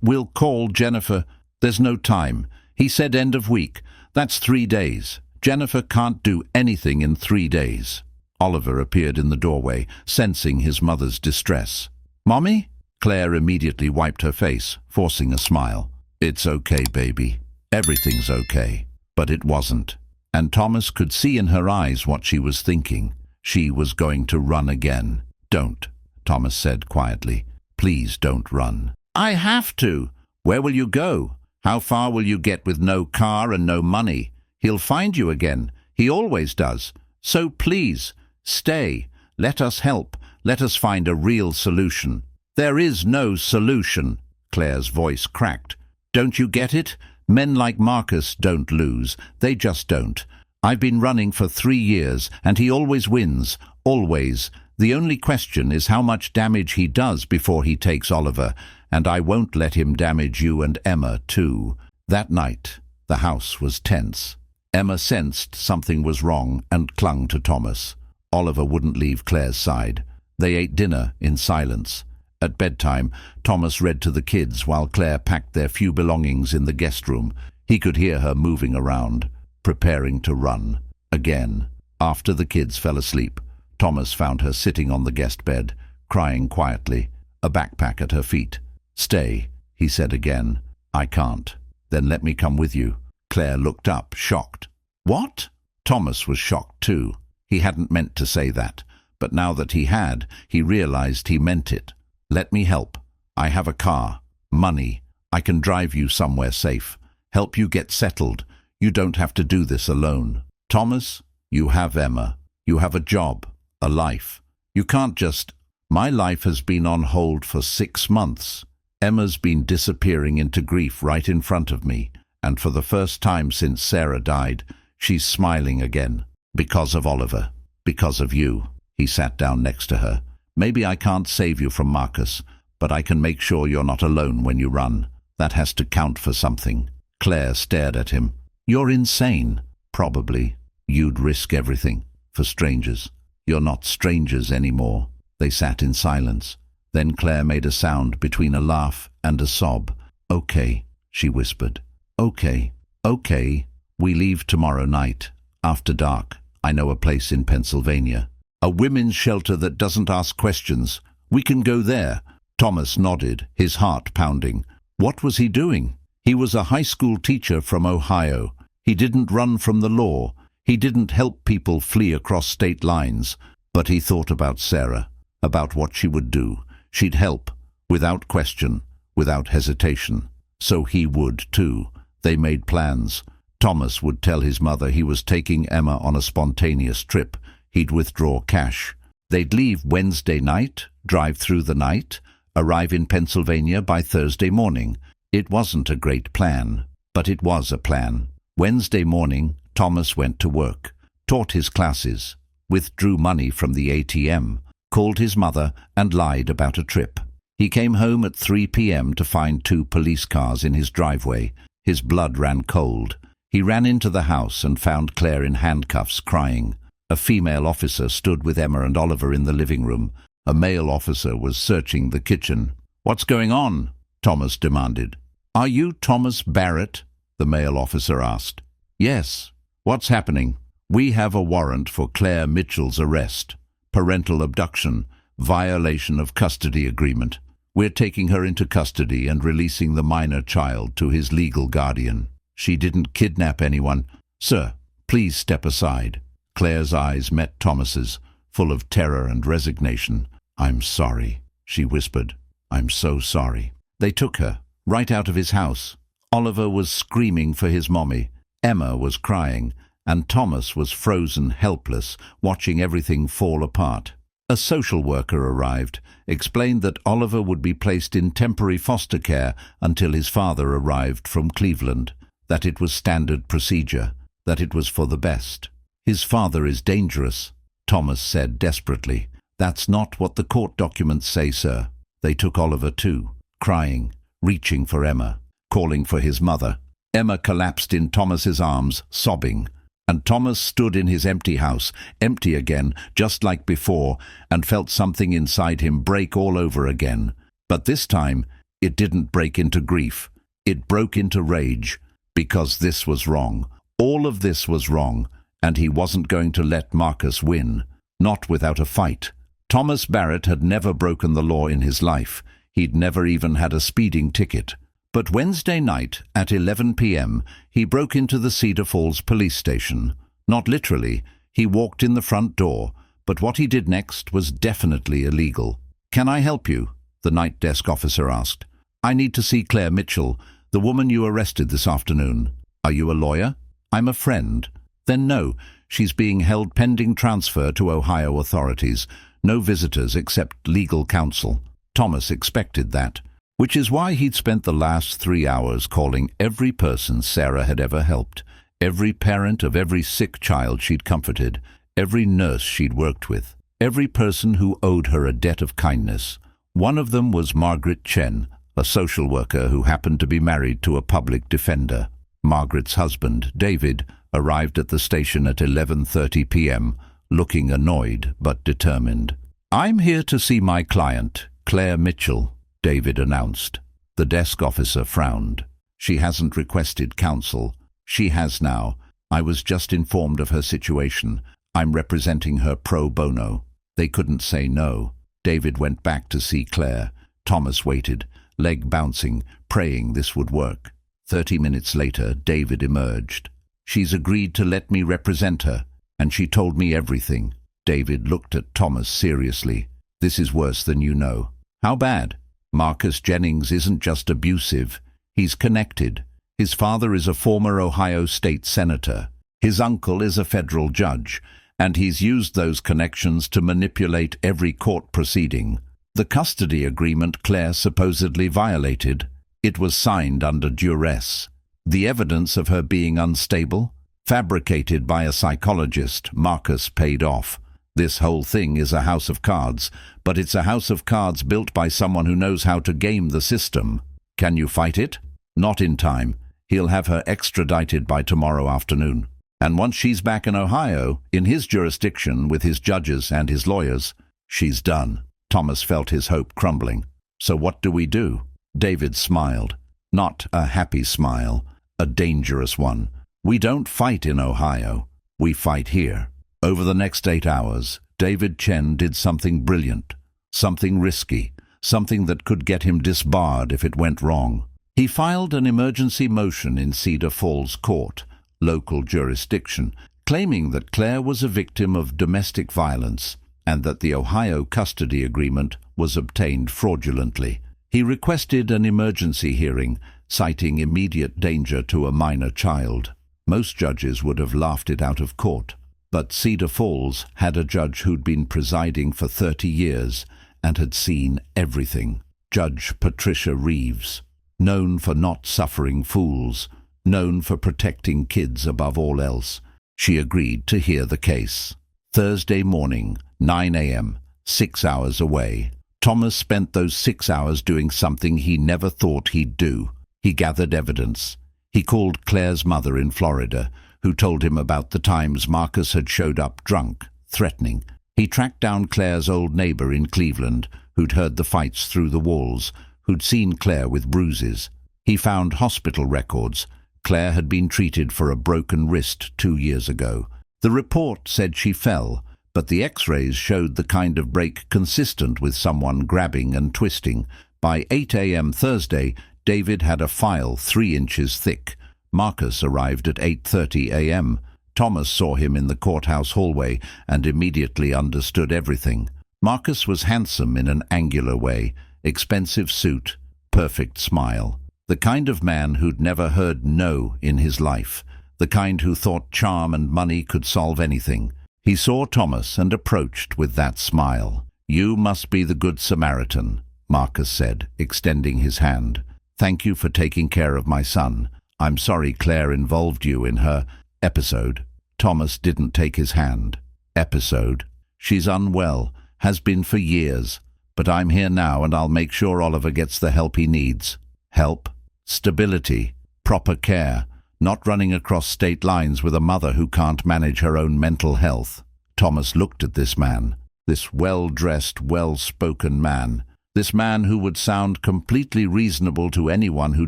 Speaker 1: We'll call Jennifer. There's no time. He said end of week. That's 3 days. Jennifer can't do anything in 3 days. Oliver appeared in the doorway, sensing his mother's distress. "Mommy?" Claire immediately wiped her face, forcing a smile. "It's okay, baby. Everything's okay." But it wasn't. And Thomas could see in her eyes what she was thinking. She was going to run again. "Don't," Thomas said quietly. "Please don't run." "I have to." "Where will you go? How far will you get with no car and no money? He'll find you again. He always does. So please, stay. Let us help. Let us find a real solution." "There is no solution." Claire's voice cracked. "Don't you get it? Men like Marcus don't lose. They just don't. I've been running for 3 years, and he always wins. Always. The only question is how much damage he does before he takes Oliver, and I won't let him damage you and Emma, too." That night, the house was tense. Emma sensed something was wrong and clung to Thomas. Oliver wouldn't leave Claire's side. They ate dinner in silence. At bedtime, Thomas read to the kids while Claire packed their few belongings in the guest room. He could hear her moving around, preparing to run. Again, after the kids fell asleep, Thomas found her sitting on the guest bed, crying quietly, a backpack at her feet. "Stay," he said again. "I can't." "Then let me come with you." Claire looked up, shocked. "What?" Thomas was shocked too. He hadn't meant to say that, but now that he had, he realized he meant it. "Let me help. I have a car, money. I can drive you somewhere safe, help you get settled. You don't have to do this alone. Thomas, you have Emma. You have a job, a life. You can't just—" "My life has been on hold for 6 months. Emma's been disappearing into grief right in front of me, and for the first time since Sarah died, she's smiling again. Because of Oliver. Because of you." He sat down next to her. "Maybe I can't save you from Marcus, but I can make sure you're not alone when you run. That has to count for something." Claire stared at him. "You're insane." "Probably. You'd risk everything. For strangers. You're not strangers anymore." They sat in silence. Then Claire made a sound between a laugh and a sob. "Okay," she whispered. "Okay. Okay. We leave tomorrow night. After dark. I know a place in Pennsylvania. A women's shelter that doesn't ask questions. We can go there." Thomas nodded, his heart pounding. What was he doing? He was a high school teacher from Ohio. He didn't run from the law. He didn't help people flee across state lines. But he thought about Sarah, about what she would do. She'd help, without question, without hesitation. So he would, too. They made plans. Thomas would tell his mother he was taking Emma on a spontaneous trip. He'd withdraw cash. They'd leave Wednesday night, drive through the night, arrive in Pennsylvania by Thursday morning. It wasn't a great plan, but it was a plan. Wednesday morning, Thomas went to work, taught his classes, withdrew money from the ATM, called his mother and lied about a trip. He came home at 3 p.m. to find 2 police cars in his driveway. His blood ran cold. He ran into the house and found Claire in handcuffs, crying. A female officer stood with Emma and Oliver in the living room. A male officer was searching the kitchen. "What's going on?" Thomas demanded. "Are you Thomas Barrett?" the male officer asked. "Yes." "What's happening?" "We have a warrant for Claire Mitchell's arrest. Parental abduction, violation of custody agreement. We're taking her into custody and releasing the minor child to his legal guardian. She didn't kidnap anyone." "Sir, please step aside." Claire's eyes met Thomas's, full of terror and resignation. "I'm sorry," she whispered. "I'm so sorry." They took her, right out of his house. Oliver was screaming for his mommy. Emma was crying, and Thomas was frozen, helpless, watching everything fall apart. A social worker arrived, explained that Oliver would be placed in temporary foster care until his father arrived from Cleveland, that it was standard procedure, that it was for the best. "His father is dangerous," Thomas said desperately. "That's not what the court documents say, sir." They took Oliver too, crying, reaching for Emma, calling for his mother. Emma collapsed in Thomas's arms, sobbing, and Thomas stood in his empty house, empty again, just like before, and felt something inside him break all over again. But this time, it didn't break into grief. It broke into rage, because this was wrong. All of this was wrong, and he wasn't going to let Marcus win. Not without a fight. Thomas Barrett had never broken the law in his life. He'd never even had a speeding ticket. But Wednesday night at 11 p.m., he broke into the Cedar Falls police station. Not literally. He walked in the front door, but what he did next was definitely illegal. "Can I help you?" the night desk officer asked. "I need to see Claire Mitchell, the woman you arrested this afternoon." "Are you a lawyer?" "I'm a friend." "Then no, she's being held pending transfer to Ohio authorities. No visitors except legal counsel." Thomas expected that, which is why he'd spent the last 3 hours calling every person Sarah had ever helped, every parent of every sick child she'd comforted, every nurse she'd worked with, every person who owed her a debt of kindness. One of them was Margaret Chen, a social worker who happened to be married to a public defender. Margaret's husband, David, arrived at the station at 11:30 p.m., looking annoyed but determined. "I'm here to see my client, Claire Mitchell," David announced. The desk officer frowned. "She hasn't requested counsel." "She has now. I was just informed of her situation. I'm representing her pro bono." They couldn't say no. David went back to see Claire. Thomas waited, leg bouncing, praying this would work. 30 minutes later, David emerged. "She's agreed to let me represent her, and she told me everything." David looked at Thomas seriously. "This is worse than you know." "How bad?" "Marcus Jennings isn't just abusive. He's connected. His father is a former Ohio state senator. His uncle is a federal judge, and he's used those connections to manipulate every court proceeding. The custody agreement Claire supposedly violated, it was signed under duress. The evidence of her being unstable, fabricated by a psychologist, Marcus paid off. This whole thing is a house of cards, but it's a house of cards built by someone who knows how to game the system. Can you fight it?" "Not in time. He'll have her extradited by tomorrow afternoon. And once she's back in Ohio, in his jurisdiction with his judges and his lawyers, she's done." Thomas felt his hope crumbling. "So what do we do?" David smiled. Not a happy smile, a dangerous one. "We don't fight in Ohio. We fight here." Over the next 8 hours, David Chen did something brilliant, something risky, something that could get him disbarred if it went wrong. He filed an emergency motion in Cedar Falls Court, local jurisdiction, claiming that Claire was a victim of domestic violence and that the Ohio custody agreement was obtained fraudulently. He requested an emergency hearing, citing immediate danger to a minor child. Most judges would have laughed it out of court, but Cedar Falls had a judge who'd been presiding for 30 years and had seen everything. Judge Patricia Reeves, known for not suffering fools, known for protecting kids above all else. She agreed to hear the case. Thursday morning, 9 a.m., 6 hours away. Thomas spent those 6 hours doing something he never thought he'd do. He gathered evidence. He called Claire's mother in Florida, who told him about the times Marcus had showed up drunk, threatening. He tracked down Claire's old neighbor in Cleveland, who'd heard the fights through the walls, who'd seen Claire with bruises. He found hospital records. Claire had been treated for a broken wrist 2 years ago. The report said she fell, but the x-rays showed the kind of break consistent with someone grabbing and twisting. By 8 a.m. Thursday, David had a file 3 inches thick. Marcus arrived at 8:30 a.m. Thomas saw him in the courthouse hallway and immediately understood everything. Marcus was handsome in an angular way, expensive suit, perfect smile. The kind of man who'd never heard no in his life, the kind who thought charm and money could solve anything. He saw Thomas and approached with that smile. "You must be the Good Samaritan," Marcus said, extending his hand. "Thank you for taking care of my son. I'm sorry Claire involved you in her episode." Thomas didn't take his hand. "Episode? She's unwell, has been for years. But I'm here now and I'll make sure Oliver gets the help he needs." "Help? Stability, proper care, not running across state lines with a mother who can't manage her own mental health." Thomas looked at this man, this well-dressed, well-spoken man, this man who would sound completely reasonable to anyone who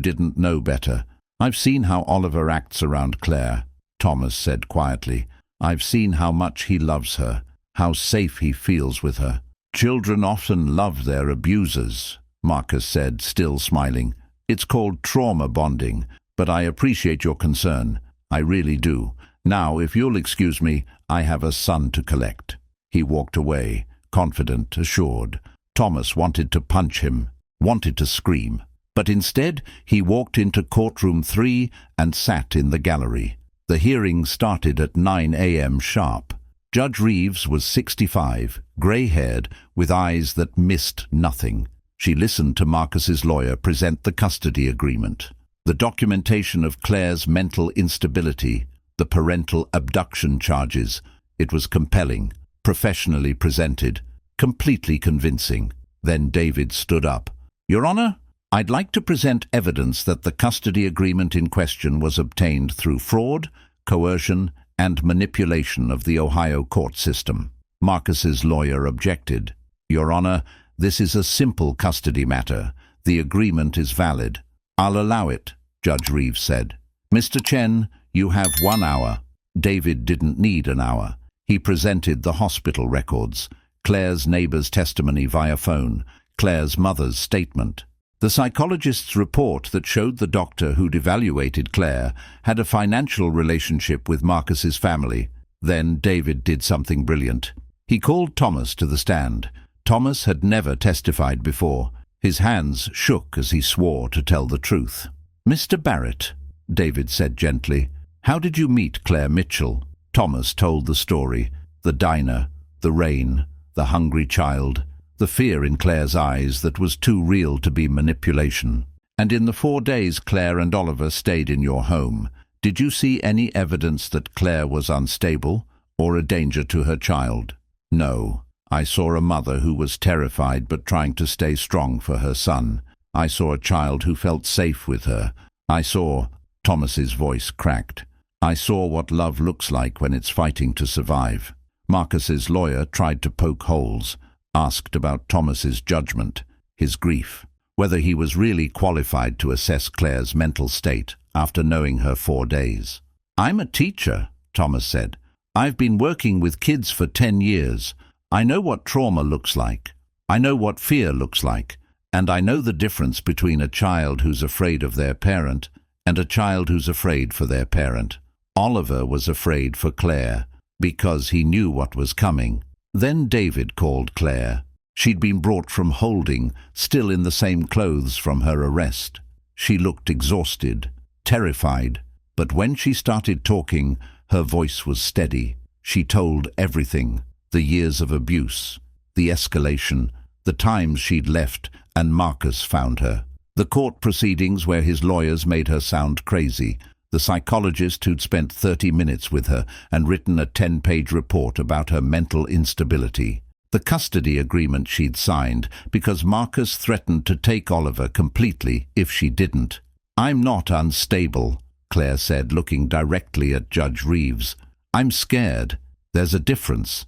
Speaker 1: didn't know better. "I've seen how Oliver acts around Claire." Thomas said quietly. "I've seen how much he loves her, how safe he feels with her." "Children often love their abusers," Marcus said, still smiling. "It's called trauma bonding, but I appreciate your concern. I really do. Now, if you'll excuse me, I have a son to collect." He walked away, confident, assured. Thomas wanted to punch him, wanted to scream. But instead, he walked into courtroom 3 and sat in the gallery. The hearing started at 9 a.m. sharp. Judge Reeves was 65, grey-haired, with eyes that missed nothing. She listened to Marcus's lawyer present the custody agreement. The documentation of Claire's mental instability, the parental abduction charges. It was compelling, professionally presented, completely convincing. Then David stood up. "Your Honor, I'd like to present evidence that the custody agreement in question was obtained through fraud, coercion, and manipulation of the Ohio court system." Marcus's lawyer objected. "Your Honor, this is a simple custody matter. The agreement is valid." "I'll allow it," Judge Reeves said. "Mr. Chen, you have 1 hour." David didn't need an hour. He presented the hospital records, Claire's neighbor's testimony via phone, Claire's mother's statement. The psychologist's report that showed the doctor who'd evaluated Claire had a financial relationship with Marcus's family. Then David did something brilliant. He called Thomas to the stand. Thomas had never testified before. His hands shook as he swore to tell the truth. "Mr. Barrett," David said gently, "how did you meet Claire Mitchell?" Thomas told the story, the diner, the rain, the hungry child, the fear in Claire's eyes that was too real to be manipulation. "And in the 4 days Claire and Oliver stayed in your home, did you see any evidence that Claire was unstable or a danger to her child?" "No. I saw a mother who was terrified but trying to stay strong for her son. I saw a child who felt safe with her. I saw—" Thomas's voice cracked. "I saw what love looks like when it's fighting to survive." Marcus's lawyer tried to poke holes, asked about Thomas's judgment, his grief, whether he was really qualified to assess Claire's mental state after knowing her 4 days. "I'm a teacher," Thomas said. "I've been working with kids for 10 years. I know what trauma looks like. I know what fear looks like. And I know the difference between a child who's afraid of their parent and a child who's afraid for their parent. Oliver was afraid for Claire because he knew what was coming." Then David called Claire. She'd been brought from holding, still in the same clothes from her arrest. She looked exhausted, terrified, but when she started talking, her voice was steady. She told everything, the years of abuse, the escalation, the times she'd left and Marcus found her. The court proceedings where his lawyers made her sound crazy, the psychologist who'd spent 30 minutes with her and written a 10-page report about her mental instability, the custody agreement she'd signed because Marcus threatened to take Oliver completely if she didn't. "I'm not unstable," Claire said, looking directly at Judge Reeves. "I'm scared. There's a difference.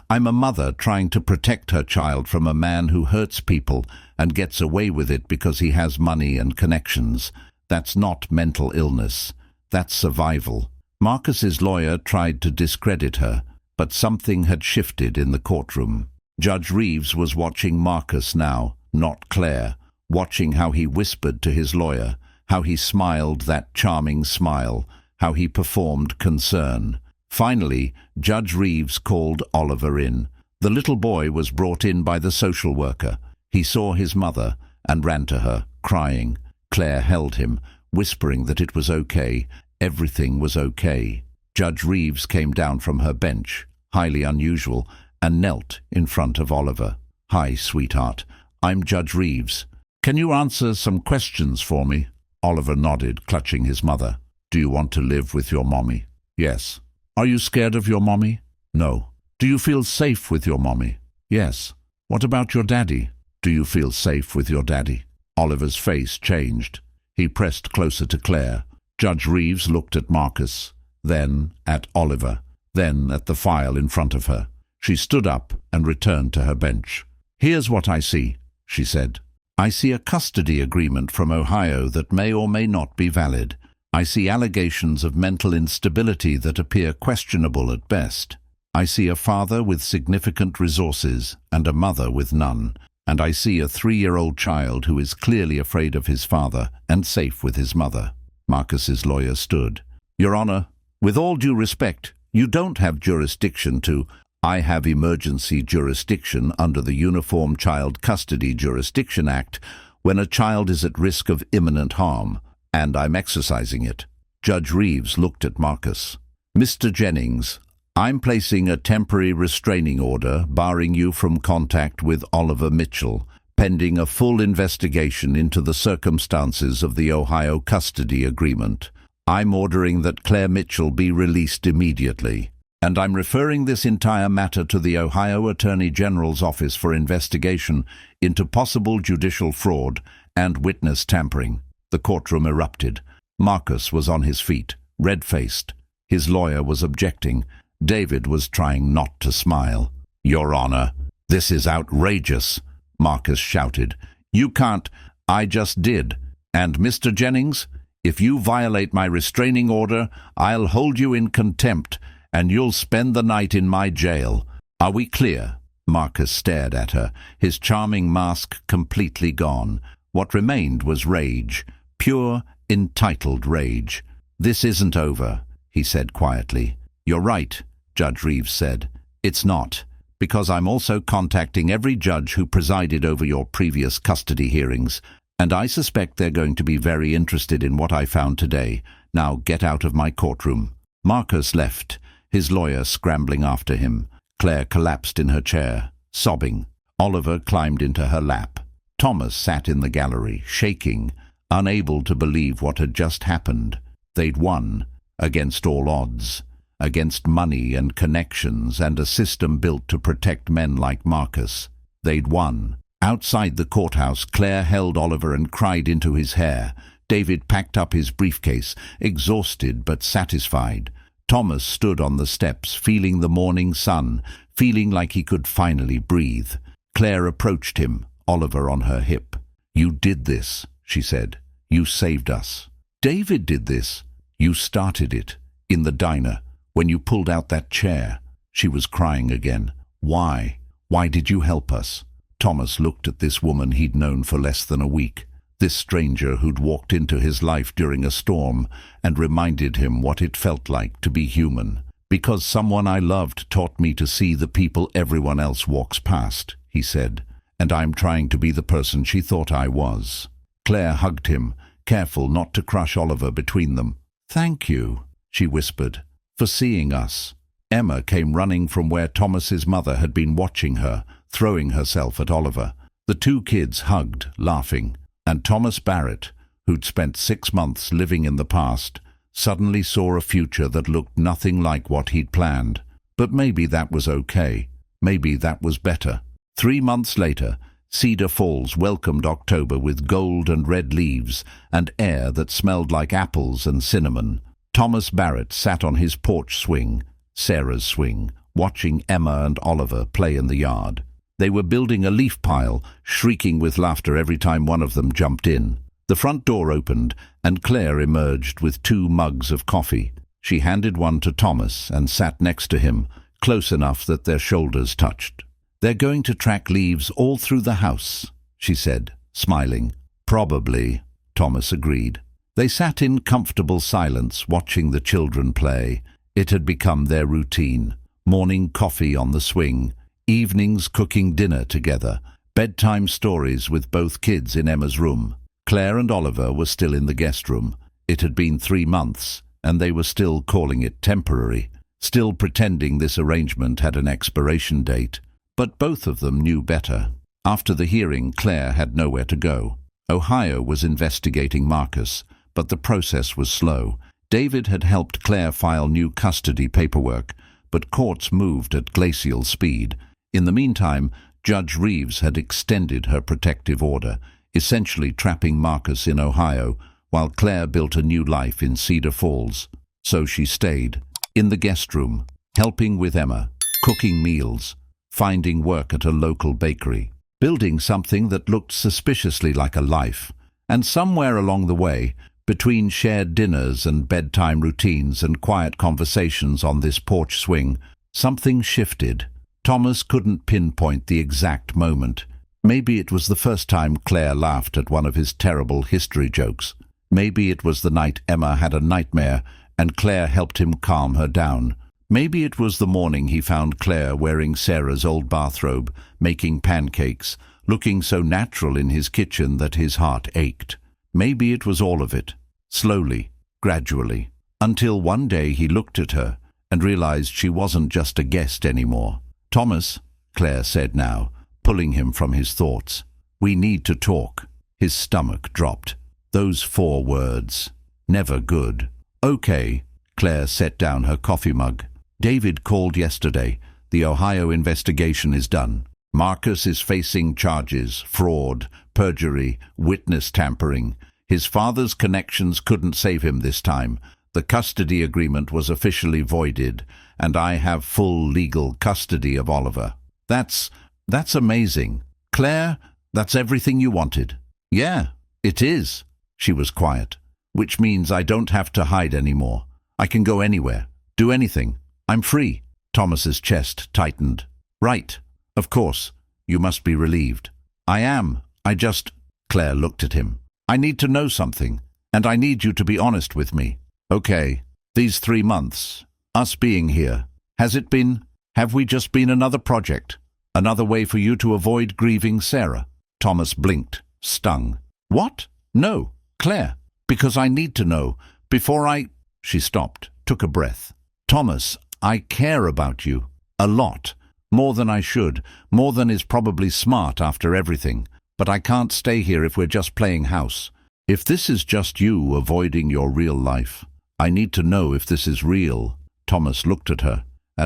Speaker 1: I'm a mother trying to protect her child from a man who hurts people and gets away with it because he has money and connections. That's not mental illness. That's survival." Marcus's lawyer tried to discredit her, but something had shifted in the courtroom. Judge Reeves was watching Marcus now, not Claire, watching how he whispered to his lawyer, how he smiled that charming smile, how he performed concern. Finally, Judge Reeves called Oliver in. The little boy was brought in by the social worker. He saw his mother and ran to her, crying. Claire held him, whispering that it was okay, everything was okay. Judge Reeves came down from her bench, highly unusual, and knelt in front of Oliver. "Hi, sweetheart. I'm Judge Reeves. Can you answer some questions for me?" Oliver nodded, clutching his mother. "Do you want to live with your mommy?" "Yes." "Are you scared of your mommy?" "No." "Do you feel safe with your mommy?" "Yes." "What about your daddy?" "Do you feel safe with your daddy?" Oliver's face changed. He pressed closer to Claire. Judge Reeves looked at Marcus, then at Oliver, then at the file in front of her. She stood up and returned to her bench. "Here's what I see," she said. "I see a custody agreement from Ohio that may or may not be valid. I see allegations of mental instability that appear questionable at best. I see a father with significant resources and a mother with none. And I see a 3-year-old child who is clearly afraid of his father and safe with his mother. Marcus's lawyer stood. Your Honor, with all due respect, you don't have jurisdiction to... I have emergency jurisdiction under the Uniform Child Custody Jurisdiction Act when a child is at risk of imminent harm, and I'm exercising it. Judge Reeves looked at Marcus. Mr. Jennings, I'm placing a temporary restraining order barring you from contact with Oliver Mitchell, pending a full investigation into the circumstances of the Ohio custody agreement. I'm ordering that Claire Mitchell be released immediately. And I'm referring this entire matter to the Ohio Attorney General's office for investigation into possible judicial fraud and witness tampering. The courtroom erupted. Marcus was on his feet, red-faced. His lawyer was objecting. David was trying not to smile. Your Honor, this is outrageous, Marcus shouted. You can't. I just did. And Mr. Jennings, if you violate my restraining order, I'll hold you in contempt, and you'll spend the night in my jail. Are we clear? Marcus stared at her, his charming mask completely gone. What remained was rage, pure, entitled rage. This isn't over, he said quietly. You're right, Judge Reeves said. It's not, because I'm also contacting every judge who presided over your previous custody hearings, and I suspect they're going to be very interested in what I found today. Now get out of my courtroom. Marcus left, his lawyer scrambling after him. Claire collapsed in her chair, sobbing. Oliver climbed into her lap. Thomas sat in the gallery, shaking, unable to believe what had just happened. They'd won, against all odds, against money and connections and a system built to protect men like Marcus. They'd won. Outside the courthouse, Claire held Oliver and cried into his hair. David packed up his briefcase, exhausted but satisfied. Thomas stood on the steps, feeling the morning sun, feeling like he could finally breathe. Claire approached him, Oliver on her hip. You did this, she said. You saved us. David did this. You started it. In the diner, when you pulled out that chair. She was crying again. Why? Why did you help us? Thomas looked at this woman he'd known for less than a week. This stranger who'd walked into his life during a storm and reminded him what it felt like to be human. Because someone I loved taught me to see the people everyone else walks past, he said, and I'm trying to be the person she thought I was. Claire hugged him, careful not to crush Oliver between them. Thank you, she whispered, for seeing us. Emma came running from where Thomas's mother had been watching her, throwing herself at Oliver. The two kids hugged, laughing. And Thomas Barrett, who'd spent 6 months living in the past, suddenly saw a future that looked nothing like what he'd planned. But maybe that was okay. Maybe that was better. 3 months later, Cedar Falls welcomed October with gold and red leaves and air that smelled like apples and cinnamon. Thomas Barrett sat on his porch swing, Sarah's swing, watching Emma and Oliver play in the yard. They were building a leaf pile, shrieking with laughter every time one of them jumped in. The front door opened, and Claire emerged with 2 mugs of coffee. She handed one to Thomas and sat next to him, close enough that their shoulders touched. They're going to track leaves all through the house, she said, smiling. Probably, Thomas agreed. They sat in comfortable silence, watching the children play. It had become their routine. Morning coffee on the swing, evenings cooking dinner together, bedtime stories with both kids in Emma's room. Claire and Oliver were still in the guest room. It had been 3 months, and they were still calling it temporary, still pretending this arrangement had an expiration date. But both of them knew better. After the hearing, Claire had nowhere to go. Ohio was investigating Marcus, but the process was slow. David had helped Claire file new custody paperwork, but courts moved at glacial speed. In the meantime, Judge Reeves had extended her protective order, essentially trapping Marcus in Ohio, while Claire built a new life in Cedar Falls. So she stayed, in the guest room, helping with Emma, cooking meals, finding work at a local bakery, building something that looked suspiciously like a life. And somewhere along the way, Between shared dinners and bedtime routines and quiet conversations on this porch swing, something shifted. Thomas couldn't pinpoint the exact moment. Maybe it was the first time Claire laughed at one of his terrible history jokes. Maybe it was the night Emma had a nightmare and Claire helped him calm her down. Maybe it was the morning he found Claire wearing Sarah's old bathrobe, making pancakes, looking so natural in his kitchen that his heart ached. Maybe it was all of it, slowly, gradually, until one day he looked at her and realized she wasn't just a guest anymore. "Thomas," Claire said now, pulling him from his thoughts. "We need to talk." His stomach dropped. Those 4 words. Never good. "Okay." Claire set down her coffee mug. "David called yesterday. The Ohio investigation is done. Marcus is facing charges, fraud, perjury, witness tampering. His father's connections couldn't save him this time. The custody agreement was officially voided, and I have full legal custody of Oliver." That's amazing. "Claire, that's everything you wanted." "Yeah, it is." She was quiet. "Which means I don't have to hide anymore. I can go anywhere, do anything. I'm free." Thomas's chest tightened. "Right. Of course. You must be relieved." "I am. Claire looked at him. "I need to know something, and I need you to be honest with me." "Okay. These 3 months, us being here, have we just been another project? Another way for you to avoid grieving Sarah?" Thomas blinked, stung. "What? No, Claire, because I need to know, before I—" She stopped, took a breath. "Thomas, I care about you. A lot. More than I should, more than is probably smart after everything. But I can't stay here if we're just playing house. If this is just you avoiding your real life, I need to know if this is real." Thomas looked at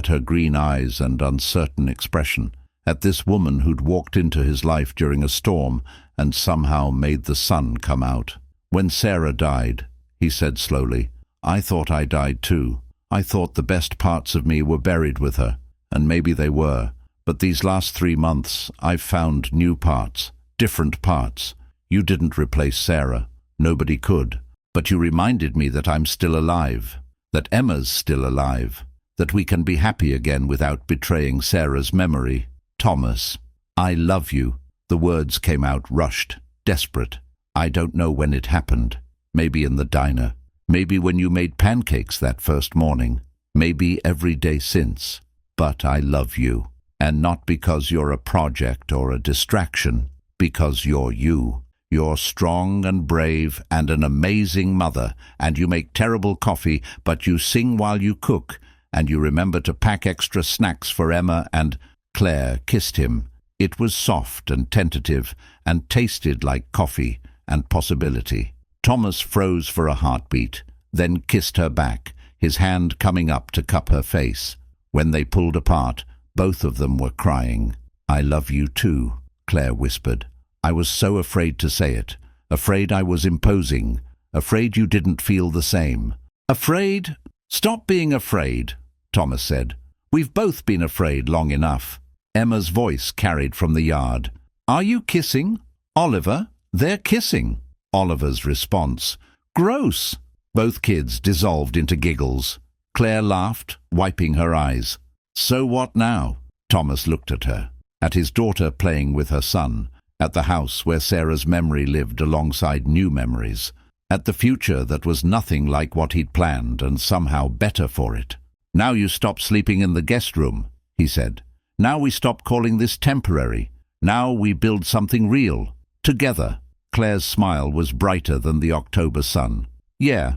Speaker 1: her green eyes and uncertain expression, at this woman who'd walked into his life during a storm and somehow made the sun come out. "When Sarah died," he said slowly, "I thought I died too. I thought the best parts of me were buried with her, and maybe they were. But these last 3 months, I've found new parts, different parts. You didn't replace Sarah. Nobody could. But you reminded me that I'm still alive, that Emma's still alive, that we can be happy again without betraying Sarah's memory. Thomas, I love you." The words came out rushed, desperate. "I don't know when it happened. Maybe in the diner. Maybe when you made pancakes that first morning. Maybe every day since. But I love you. And not because you're a project or a distraction. Because you're you. You're strong and brave and an amazing mother, and you make terrible coffee, but you sing while you cook, and you remember to pack extra snacks for Emma and—" Claire kissed him. It was soft and tentative and tasted like coffee and possibility. Thomas froze for a heartbeat, then kissed her back, his hand coming up to cup her face. When they pulled apart, both of them were crying. "I love you too," Claire whispered. "I was so afraid to say it, afraid I was imposing, afraid you didn't feel the same." "Afraid? Stop being afraid," Thomas said. "We've both been afraid long enough." Emma's voice carried from the yard. "Are you kissing? Oliver, they're kissing." Oliver's response, "Gross!" Both kids dissolved into giggles. Claire laughed, wiping her eyes. "So what now?" Thomas looked at her, at his daughter playing with her son, at the house where Sarah's memory lived alongside new memories, at the future that was nothing like what he'd planned and somehow better for it. "Now you stop sleeping in the guest room," he said. "Now we stop calling this temporary. Now we build something real. Together." Claire's smile was brighter than the October sun. Yeah.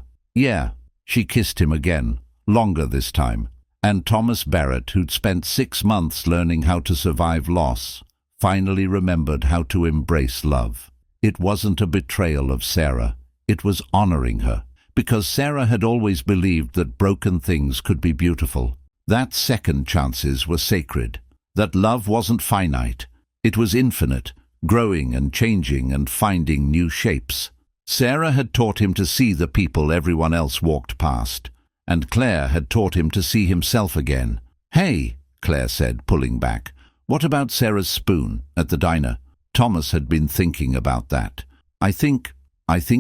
Speaker 1: She kissed him again, longer this time. And Thomas Barrett, who'd spent 6 months learning how to survive loss, finally remembered how to embrace love. It wasn't a betrayal of Sarah. It was honoring her, because Sarah had always believed that broken things could be beautiful, that second chances were sacred, that love wasn't finite. It was infinite, growing and changing and finding new shapes. Sarah had taught him to see the people everyone else walked past, and Claire had taught him to see himself again. "Hey," Claire said, pulling back, "what about Sarah's spoon at the diner?" Thomas had been thinking about that. I think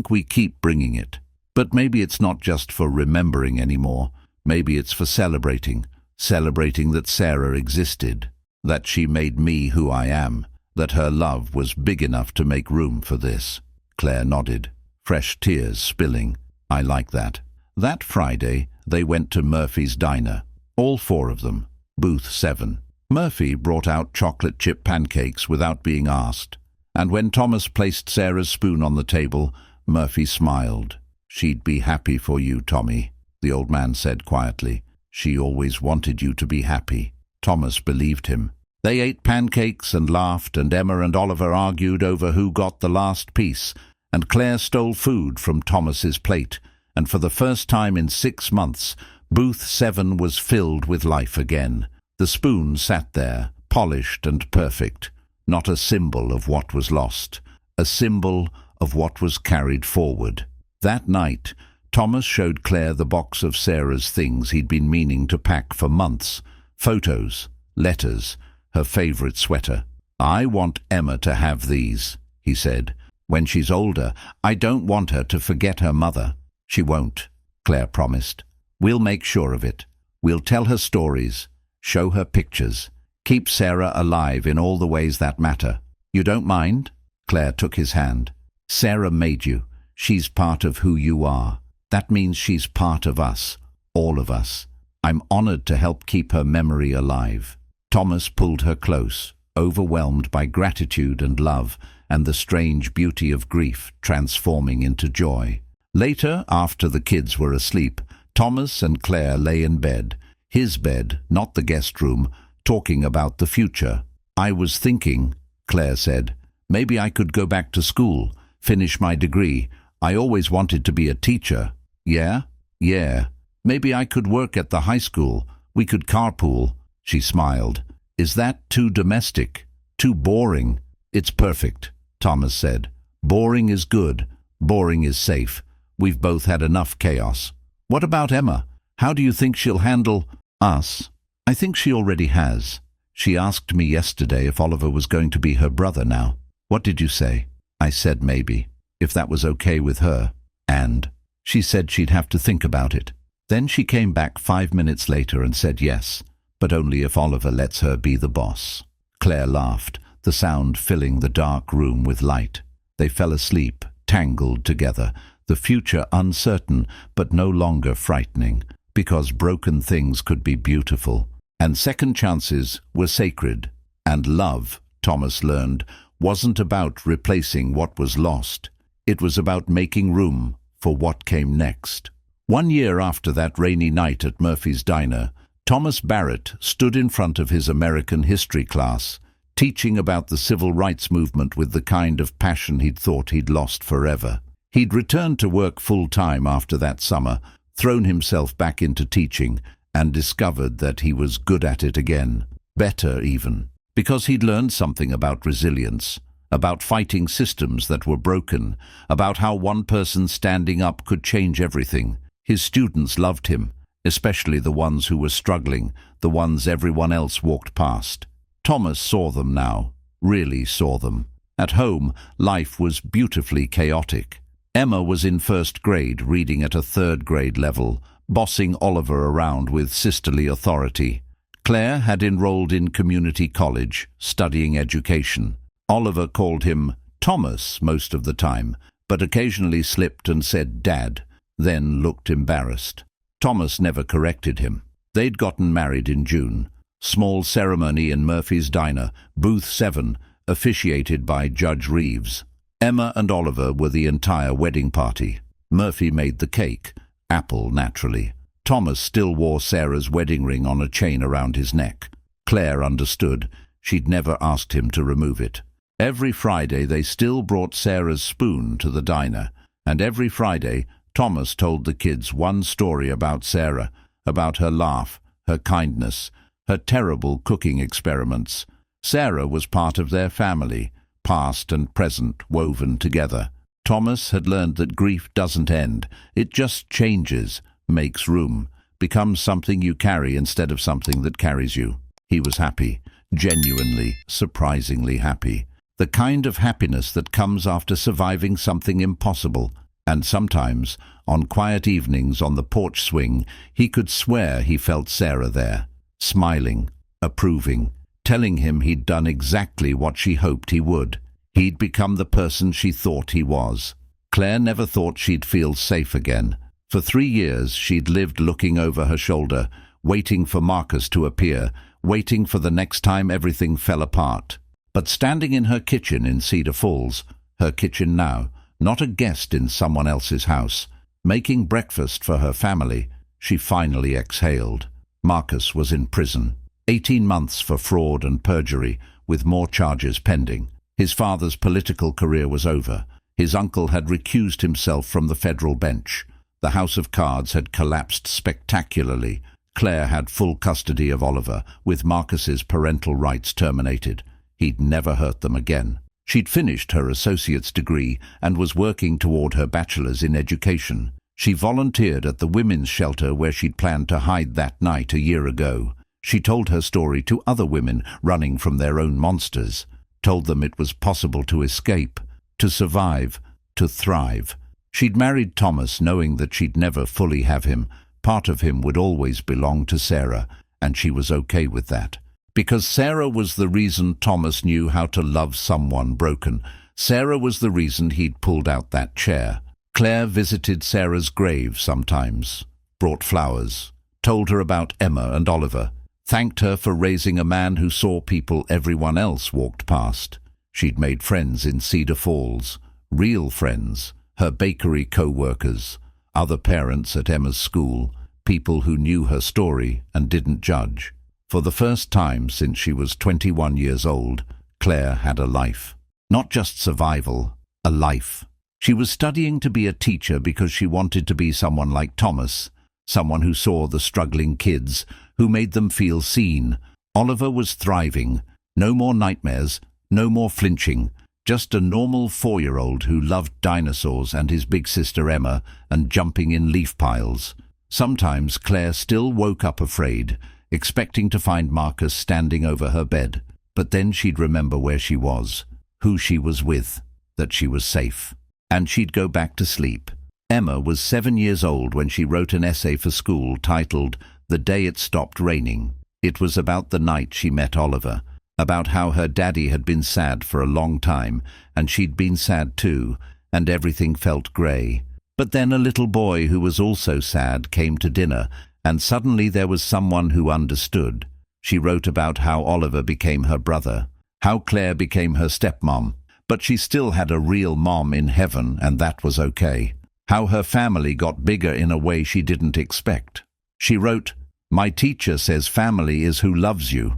Speaker 1: we keep bringing it. But maybe it's not just for remembering anymore. Maybe it's for celebrating. Celebrating that Sarah existed, that she made me who I am, that her love was big enough to make room for this. Claire nodded, fresh tears spilling. I like that. That Friday, they went to Murphy's Diner. All four of them. Booth 7. Murphy brought out chocolate chip pancakes without being asked. And when Thomas placed Sarah's spoon on the table, Murphy smiled. She'd be happy for you, Tommy, the old man said quietly. She always wanted you to be happy. Thomas believed him. They ate pancakes and laughed, and Emma and Oliver argued over who got the last piece, and Claire stole food from Thomas's plate, and for the first time in 6 months, Booth 7 was filled with life again. The spoon sat there, polished and perfect, not a symbol of what was lost, a symbol of what was carried forward. That night, Thomas showed Claire the box of Sarah's things he'd been meaning to pack for months. Photos, letters, her favorite sweater. I want Emma to have these, he said. When she's older, I don't want her to forget her mother. She won't, Claire promised. We'll make sure of it. We'll tell her stories, show her pictures, keep Sarah alive in all the ways that matter. You don't mind? Claire took his hand. Sarah made you. She's part of who you are. That means she's part of us, all of us. I'm honored to help keep her memory alive. Thomas pulled her close, overwhelmed by gratitude and love and the strange beauty of grief transforming into joy. Later, after the kids were asleep, Thomas and Claire lay in bed, his bed, not the guest room, talking about the future. I was thinking, Claire said, maybe I could go back to school, finish my degree. I always wanted to be a teacher. Yeah? Yeah. Maybe I could work at the high school. We could carpool. She smiled. Is that too domestic? Too boring? It's perfect, Thomas said. Boring is good. Boring is safe. We've both had enough chaos. What about Emma? How do you think she'll handle us? I think she already has. She asked me yesterday if Oliver was going to be her brother now. What did you say? I said maybe, if that was okay with her. And she said she'd have to think about it. Then she came back 5 minutes later and said yes, but only if Oliver lets her be the boss. Claire laughed, the sound filling the dark room with light. They fell asleep, tangled together, the future uncertain but no longer frightening, because broken things could be beautiful, and second chances were sacred. And love, Thomas learned, wasn't about replacing what was lost. It was about making room for what came next. 1 year after that rainy night at Murphy's Diner, Thomas Barrett stood in front of his American history class, teaching about the civil rights movement with the kind of passion he'd thought he'd lost forever. He'd returned to work full-time after that summer, thrown himself back into teaching, and discovered that he was good at it again. Better even. Because he'd learned something about resilience, about fighting systems that were broken, about how one person standing up could change everything. His students loved him, especially the ones who were struggling, the ones everyone else walked past. Thomas saw them now, really saw them. At home, life was beautifully chaotic. Emma was in first grade, reading at a third grade level, bossing Oliver around with sisterly authority. Claire had enrolled in community college, studying education. Oliver called him Thomas most of the time, but occasionally slipped and said Dad, then looked embarrassed. Thomas never corrected him. They'd gotten married in June. Small ceremony in Murphy's Diner, booth 7, officiated by Judge Reeves. Emma and Oliver were the entire wedding party. Murphy made the cake, apple naturally. Thomas still wore Sarah's wedding ring on a chain around his neck. Claire understood. She'd never asked him to remove it. Every Friday they still brought Sarah's spoon to the diner, and every Friday Thomas told the kids one story about Sarah, about her laugh, her kindness, her terrible cooking experiments. Sarah was part of their family, past and present woven together. Thomas had learned that grief doesn't end. It just changes, makes room, becomes something you carry instead of something that carries you. He was happy, genuinely, surprisingly happy. The kind of happiness that comes after surviving something impossible. And sometimes, on quiet evenings on the porch swing, he could swear he felt Sarah there, smiling, approving, telling him he'd done exactly what she hoped he would. He'd become the person she thought he was. Claire never thought she'd feel safe again. For 3 years she'd lived looking over her shoulder, waiting for Marcus to appear, waiting for the next time everything fell apart. But standing in her kitchen in Cedar Falls, her kitchen now, not a guest in someone else's house, making breakfast for her family, she finally exhaled. Marcus was in prison. 18 months for fraud and perjury, with more charges pending. His father's political career was over. His uncle had recused himself from the federal bench. The House of Cards had collapsed spectacularly. Claire had full custody of Oliver, with Marcus's parental rights terminated. He'd never hurt them again. She'd finished her associate's degree and was working toward her bachelor's in education. She volunteered at the women's shelter where she'd planned to hide that night a year ago. She told her story to other women running from their own monsters, told them it was possible to escape, to survive, to thrive. She'd married Thomas knowing that she'd never fully have him. Part of him would always belong to Sarah, and she was okay with that. Because Sarah was the reason Thomas knew how to love someone broken. Sarah was the reason he'd pulled out that chair. Claire visited Sarah's grave sometimes, brought flowers, told her about Emma and Oliver, thanked her for raising a man who saw people everyone else walked past. She'd made friends in Cedar Falls, real friends, her bakery co-workers, other parents at Emma's school, people who knew her story and didn't judge. For the first time since she was 21 years old, Claire had a life. Not just survival, a life. She was studying to be a teacher because she wanted to be someone like Thomas, someone who saw the struggling kids, who made them feel seen. Oliver was thriving. No more nightmares, no more flinching. Just a normal 4-year-old who loved dinosaurs and his big sister Emma and jumping in leaf piles. Sometimes Claire still woke up afraid, expecting to find Marcus standing over her bed. But then she'd remember where she was, who she was with, that she was safe. And she'd go back to sleep. Emma was 7 years old when she wrote an essay for school titled "The Day It Stopped Raining." It was about the night she met Oliver, about how her daddy had been sad for a long time, and she'd been sad too, and everything felt grey. But then a little boy who was also sad came to dinner, and suddenly there was someone who understood. She wrote about how Oliver became her brother, how Claire became her stepmom, but she still had a real mom in heaven, and that was okay. How her family got bigger in a way she didn't expect. She wrote, "My teacher says family is who loves you.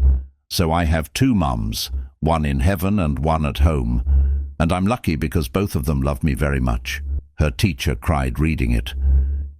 Speaker 1: So I have 2 moms, one in heaven and one at home. And I'm lucky because both of them love me very much." Her teacher cried reading it.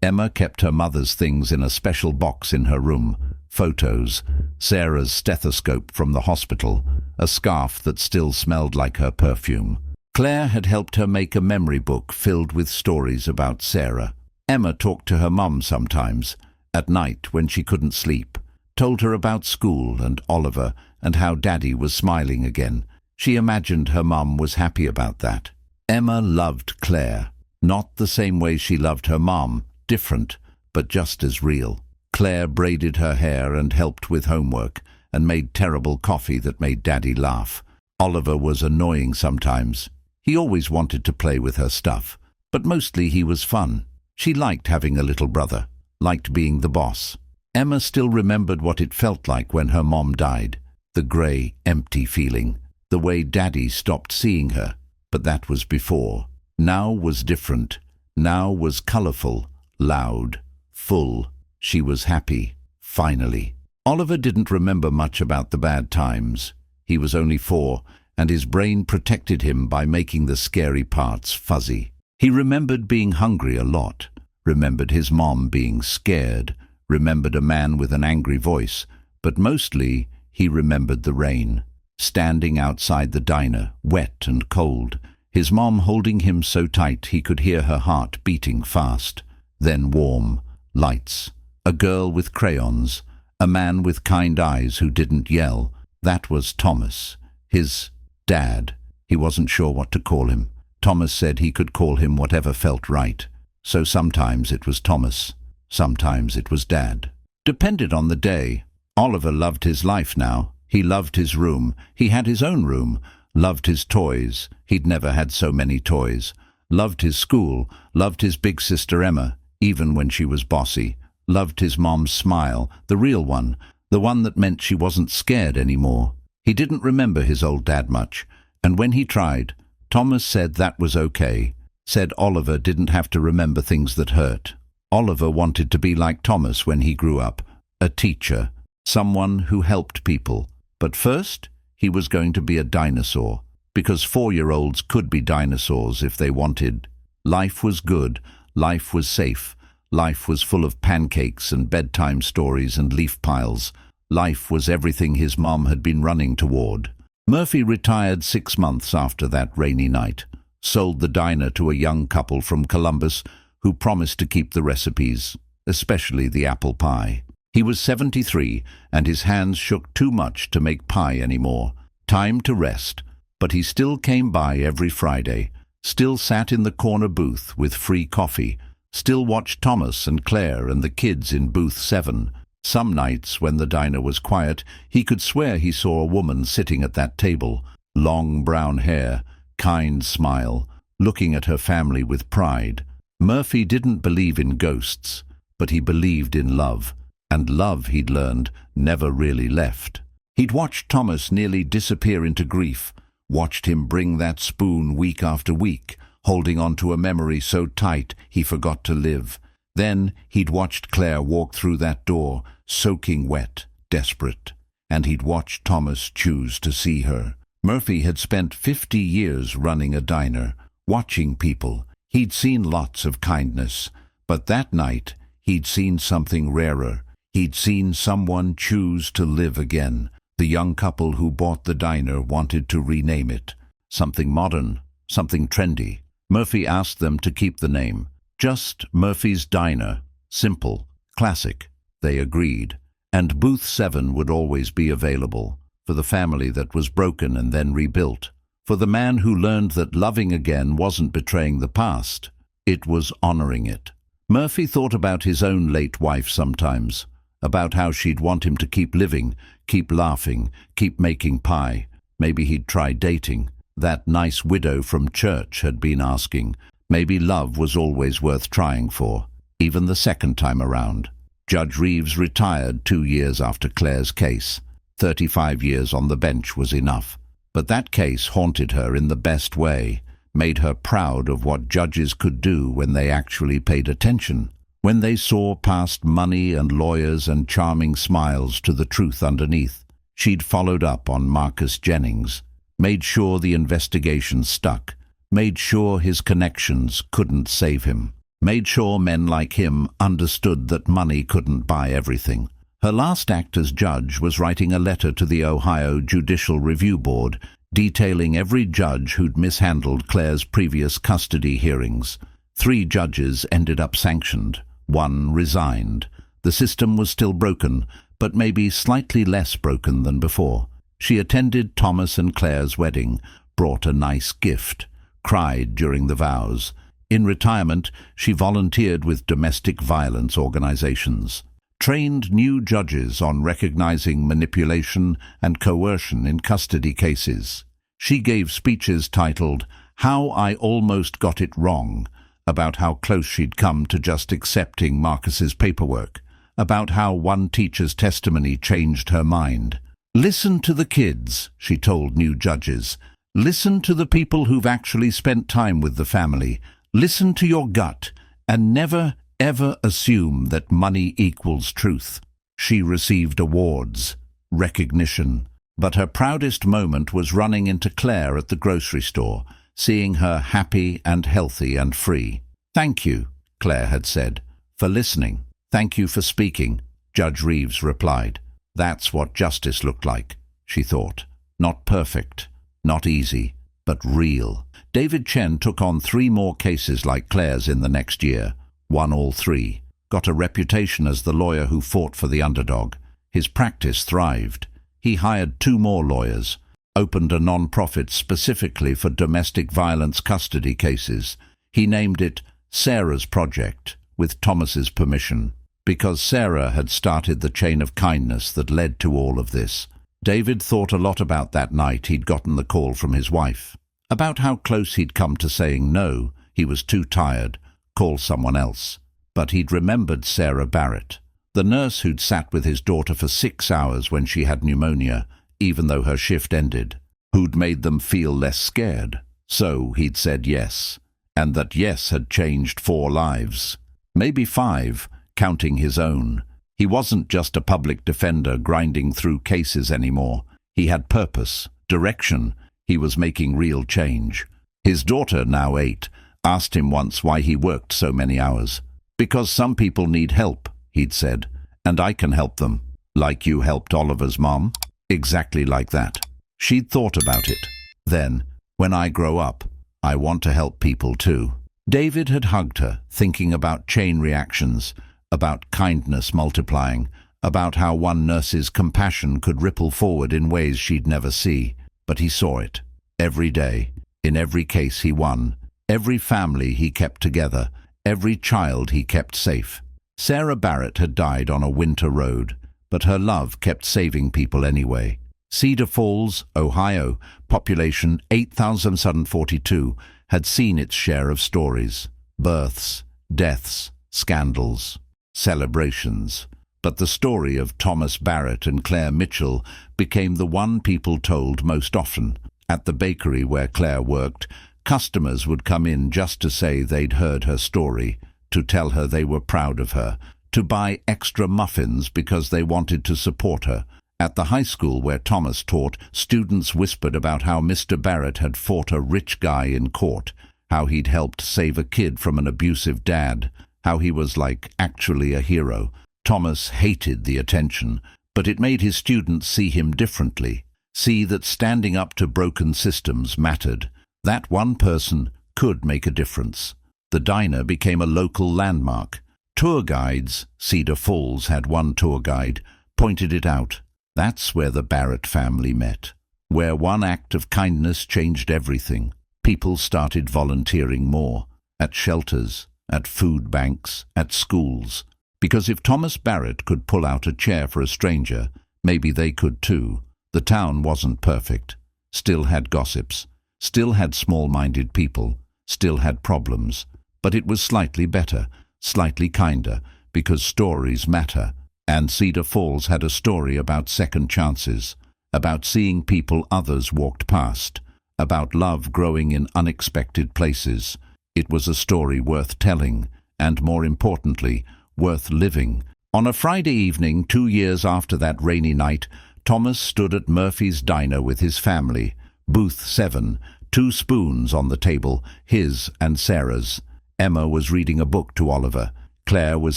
Speaker 1: Emma kept her mother's things in a special box in her room. Photos, Sarah's stethoscope from the hospital, a scarf that still smelled like her perfume. Claire had helped her make a memory book filled with stories about Sarah. Emma talked to her mum sometimes, at night when she couldn't sleep, told her about school and Oliver and how Daddy was smiling again. She imagined her mum was happy about that. Emma loved Claire, not the same way she loved her mum, different, but just as real. Claire braided her hair and helped with homework and made terrible coffee that made Daddy laugh. Oliver was annoying sometimes. He always wanted to play with her stuff, but mostly he was fun. She liked having a little brother, liked being the boss. Emma still remembered what it felt like when her mom died, the grey, empty feeling, the way Daddy stopped seeing her. But that was before. Now was different. Now was colourful, loud, full. She was happy, finally. Oliver didn't remember much about the bad times. He was only 4, and his brain protected him by making the scary parts fuzzy. He remembered being hungry a lot, remembered his mom being scared, remembered a man with an angry voice, but mostly he remembered the rain. Standing outside the diner, wet and cold, his mom holding him so tight he could hear her heart beating fast. Then warm, lights, a girl with crayons, a man with kind eyes who didn't yell. That was Thomas, his dad. He wasn't sure what to call him. Thomas said he could call him whatever felt right. So sometimes it was Thomas, sometimes it was Dad. Depended on the day. Oliver loved his life now. He loved his room. He had his own room. Loved his toys. He'd never had so many toys. Loved his school. Loved his big sister Emma, even when she was bossy. Loved his mom's smile, the real one, the one that meant she wasn't scared anymore. He didn't remember his old dad much, and when he tried, Thomas said that was okay. Said Oliver didn't have to remember things that hurt. Oliver wanted to be like Thomas when he grew up, a teacher, someone who helped people. But first, he was going to be a dinosaur, because 4-year-olds could be dinosaurs if they wanted. Life was good, life was safe, life was full of pancakes and bedtime stories and leaf piles. Life was everything his mom had been running toward. Murphy retired 6 months after that rainy night, sold the diner to a young couple from Columbus who promised to keep the recipes, especially the apple pie. He was 73, and his hands shook too much to make pie anymore. Time to rest, but he still came by every Friday, still sat in the corner booth with free coffee, still watched Thomas and Claire and the kids in booth 7. Some nights, when the diner was quiet, he could swear he saw a woman sitting at that table, long brown hair, kind smile, looking at her family with pride. Murphy didn't believe in ghosts, but he believed in love, and love, he'd learned, never really left. He'd watched Thomas nearly disappear into grief, watched him bring that spoon week after week, holding on to a memory so tight he forgot to live. Then he'd watched Claire walk through that door, soaking wet, desperate, and he'd watched Thomas choose to see her. Murphy had spent 50 years running a diner, watching people. He'd seen lots of kindness, but that night he'd seen something rarer. He'd seen someone choose to live again. The young couple who bought the diner wanted to rename it. Something modern, something trendy. Murphy asked them to keep the name. Just Murphy's Diner. Simple, classic. They agreed. And booth 7 would always be available, for the family that was broken and then rebuilt. For the man who learned that loving again wasn't betraying the past, it was honoring it. Murphy thought about his own late wife sometimes, about how she'd want him to keep living, keep laughing, keep making pie. Maybe he'd try dating. That nice widow from church had been asking. Maybe love was always worth trying for, even the second time around. Judge Reeves retired 2 years after Claire's case. 35 years on the bench was enough. But that case haunted her in the best way, made her proud of what judges could do when they actually paid attention, when they saw past money and lawyers and charming smiles to the truth underneath. She'd followed up on Marcus Jennings, made sure the investigation stuck, made sure his connections couldn't save him, made sure men like him understood that money couldn't buy everything. Her last act as judge was writing a letter to the Ohio Judicial Review Board, detailing every judge who'd mishandled Claire's previous custody hearings. 3 judges ended up sanctioned. 1 resigned. The system was still broken, but maybe slightly less broken than before. She attended Thomas and Claire's wedding, brought a nice gift, cried during the vows. In retirement, she volunteered with domestic violence organizations, trained new judges on recognizing manipulation and coercion in custody cases. She gave speeches titled, "How I Almost Got It Wrong," about how close she'd come to just accepting Marcus's paperwork, about how one teacher's testimony changed her mind. "Listen to the kids," she told new judges. "Listen to the people who've actually spent time with the family. Listen to your gut, and never, ever assume that money equals truth." She received awards, recognition, but her proudest moment was running into Claire at the grocery store, seeing her happy and healthy and free. "Thank you," Claire had said, "for listening. Thank you for speaking," Judge Reeves replied. That's what justice looked like, she thought. Not perfect, not easy, but real. David Chen took on 3 more cases like Claire's in the next year, won all 3, got a reputation as the lawyer who fought for the underdog. His practice thrived. He hired 2 more lawyers, opened a non-profit specifically for domestic violence custody cases. He named it Sarah's Project, with Thomas's permission, because Sarah had started the chain of kindness that led to all of this. David thought a lot about that night he'd gotten the call from his wife, about how close he'd come to saying no, he was too tired, call someone else. But he'd remembered Sarah Barrett, the nurse who'd sat with his daughter for 6 hours when she had pneumonia, even though her shift ended, who'd made them feel less scared. So he'd said yes, and that yes had changed 4 lives, maybe 5, counting his own. He wasn't just a public defender grinding through cases anymore. He had purpose, direction. He was making real change. His daughter, now 8, asked him once why he worked so many hours. Because some people need help, he'd said, and I can help them. Like you helped Oliver's mom? Exactly like that. She'd thought about it. Then, when I grow up, I want to help people too. David had hugged her, thinking about chain reactions, about kindness multiplying, about how one nurse's compassion could ripple forward in ways she'd never see. But he saw it. Every day, in every case he won, every family he kept together, every child he kept safe. Sarah Barrett had died on a winter road, but her love kept saving people anyway. Cedar Falls, Ohio, population 8,742, had seen its share of stories, births, deaths, scandals, celebrations. But the story of Thomas Barrett and Claire Mitchell became the one people told most often. At the bakery where Claire worked, customers would come in just to say they'd heard her story, to tell her they were proud of her, to buy extra muffins because they wanted to support her. At the high school where Thomas taught, students whispered about how Mr. Barrett had fought a rich guy in court, how he'd helped save a kid from an abusive dad, how he was like actually a hero. Thomas hated the attention, but it made his students see him differently, see that standing up to broken systems mattered. That one person could make a difference. The diner became a local landmark. Tour guides, Cedar Falls had one tour guide, pointed it out. That's where the Barrett family met, where one act of kindness changed everything. People started volunteering more, at shelters, at food banks, at schools. Because if Thomas Barrett could pull out a chair for a stranger, maybe they could too. The town wasn't perfect, still had gossips, still had small-minded people, still had problems. But it was slightly better, slightly kinder, because stories matter. And Cedar Falls had a story about second chances, about seeing people others walked past, about love growing in unexpected places. It was a story worth telling, and more importantly, worth living. On a Friday evening, 2 years after that rainy night, Thomas stood at Murphy's Diner with his family, booth 7, 2 spoons on the table, his and Sarah's. Emma was reading a book to Oliver. Claire was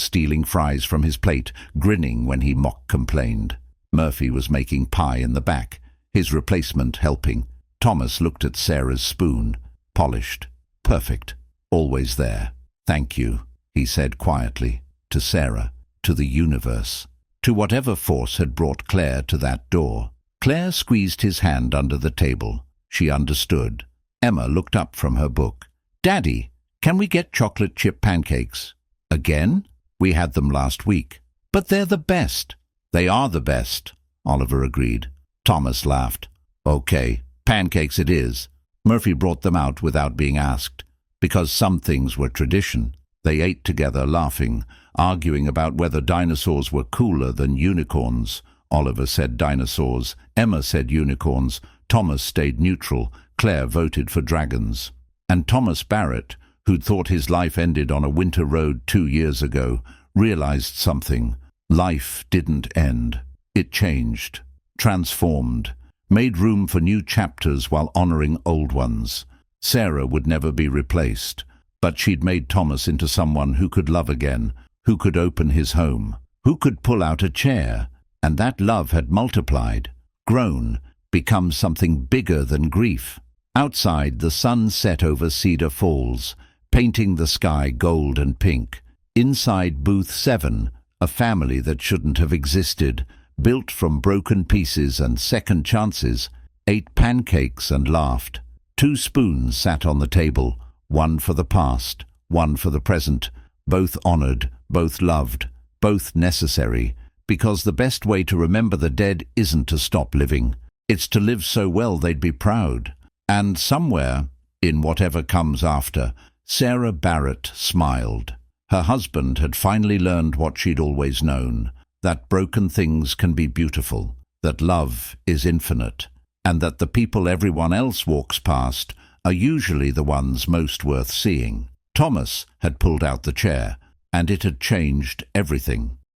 Speaker 1: stealing fries from his plate, grinning when he mock-complained. Murphy was making pie in the back, his replacement helping. Thomas looked at Sarah's spoon. Polished. Perfect. Always there. Thank you, he said quietly, to Sarah, to the universe, to whatever force had brought Claire to that door. Claire squeezed his hand under the table. She understood. Emma looked up from her book. Daddy, can we get chocolate chip pancakes? Again? We had them last week. But they're the best. They are the best, Oliver agreed. Thomas laughed. Okay, pancakes it is. Murphy brought them out without being asked, because some things were tradition. They ate together, laughing, arguing about whether dinosaurs were cooler than unicorns. Oliver said dinosaurs, Emma said unicorns, Thomas stayed neutral, Claire voted for dragons. And Thomas Barrett, who'd thought his life ended on a winter road 2 years ago, realized something. Life didn't end. It changed, transformed, made room for new chapters while honoring old ones. Sarah would never be replaced, but she'd made Thomas into someone who could love again, who could open his home, who could pull out a chair. And that love had multiplied, grown, become something bigger than grief. Outside, the sun set over Cedar Falls, painting the sky gold and pink. Inside booth 7, a family that shouldn't have existed, built from broken pieces and second chances, ate pancakes and laughed. 2 spoons sat on the table, one for the past, one for the present, both honored, both loved, both necessary, because the best way to remember the dead isn't to stop living. It's to live so well they'd be proud. And somewhere, in whatever comes after, Sarah Barrett smiled. Her husband had finally learned what she'd always known, that broken things can be beautiful, that love is infinite, and that the people everyone else walks past are usually the ones most worth seeing. Thomas had pulled out the chair, and it had changed everything.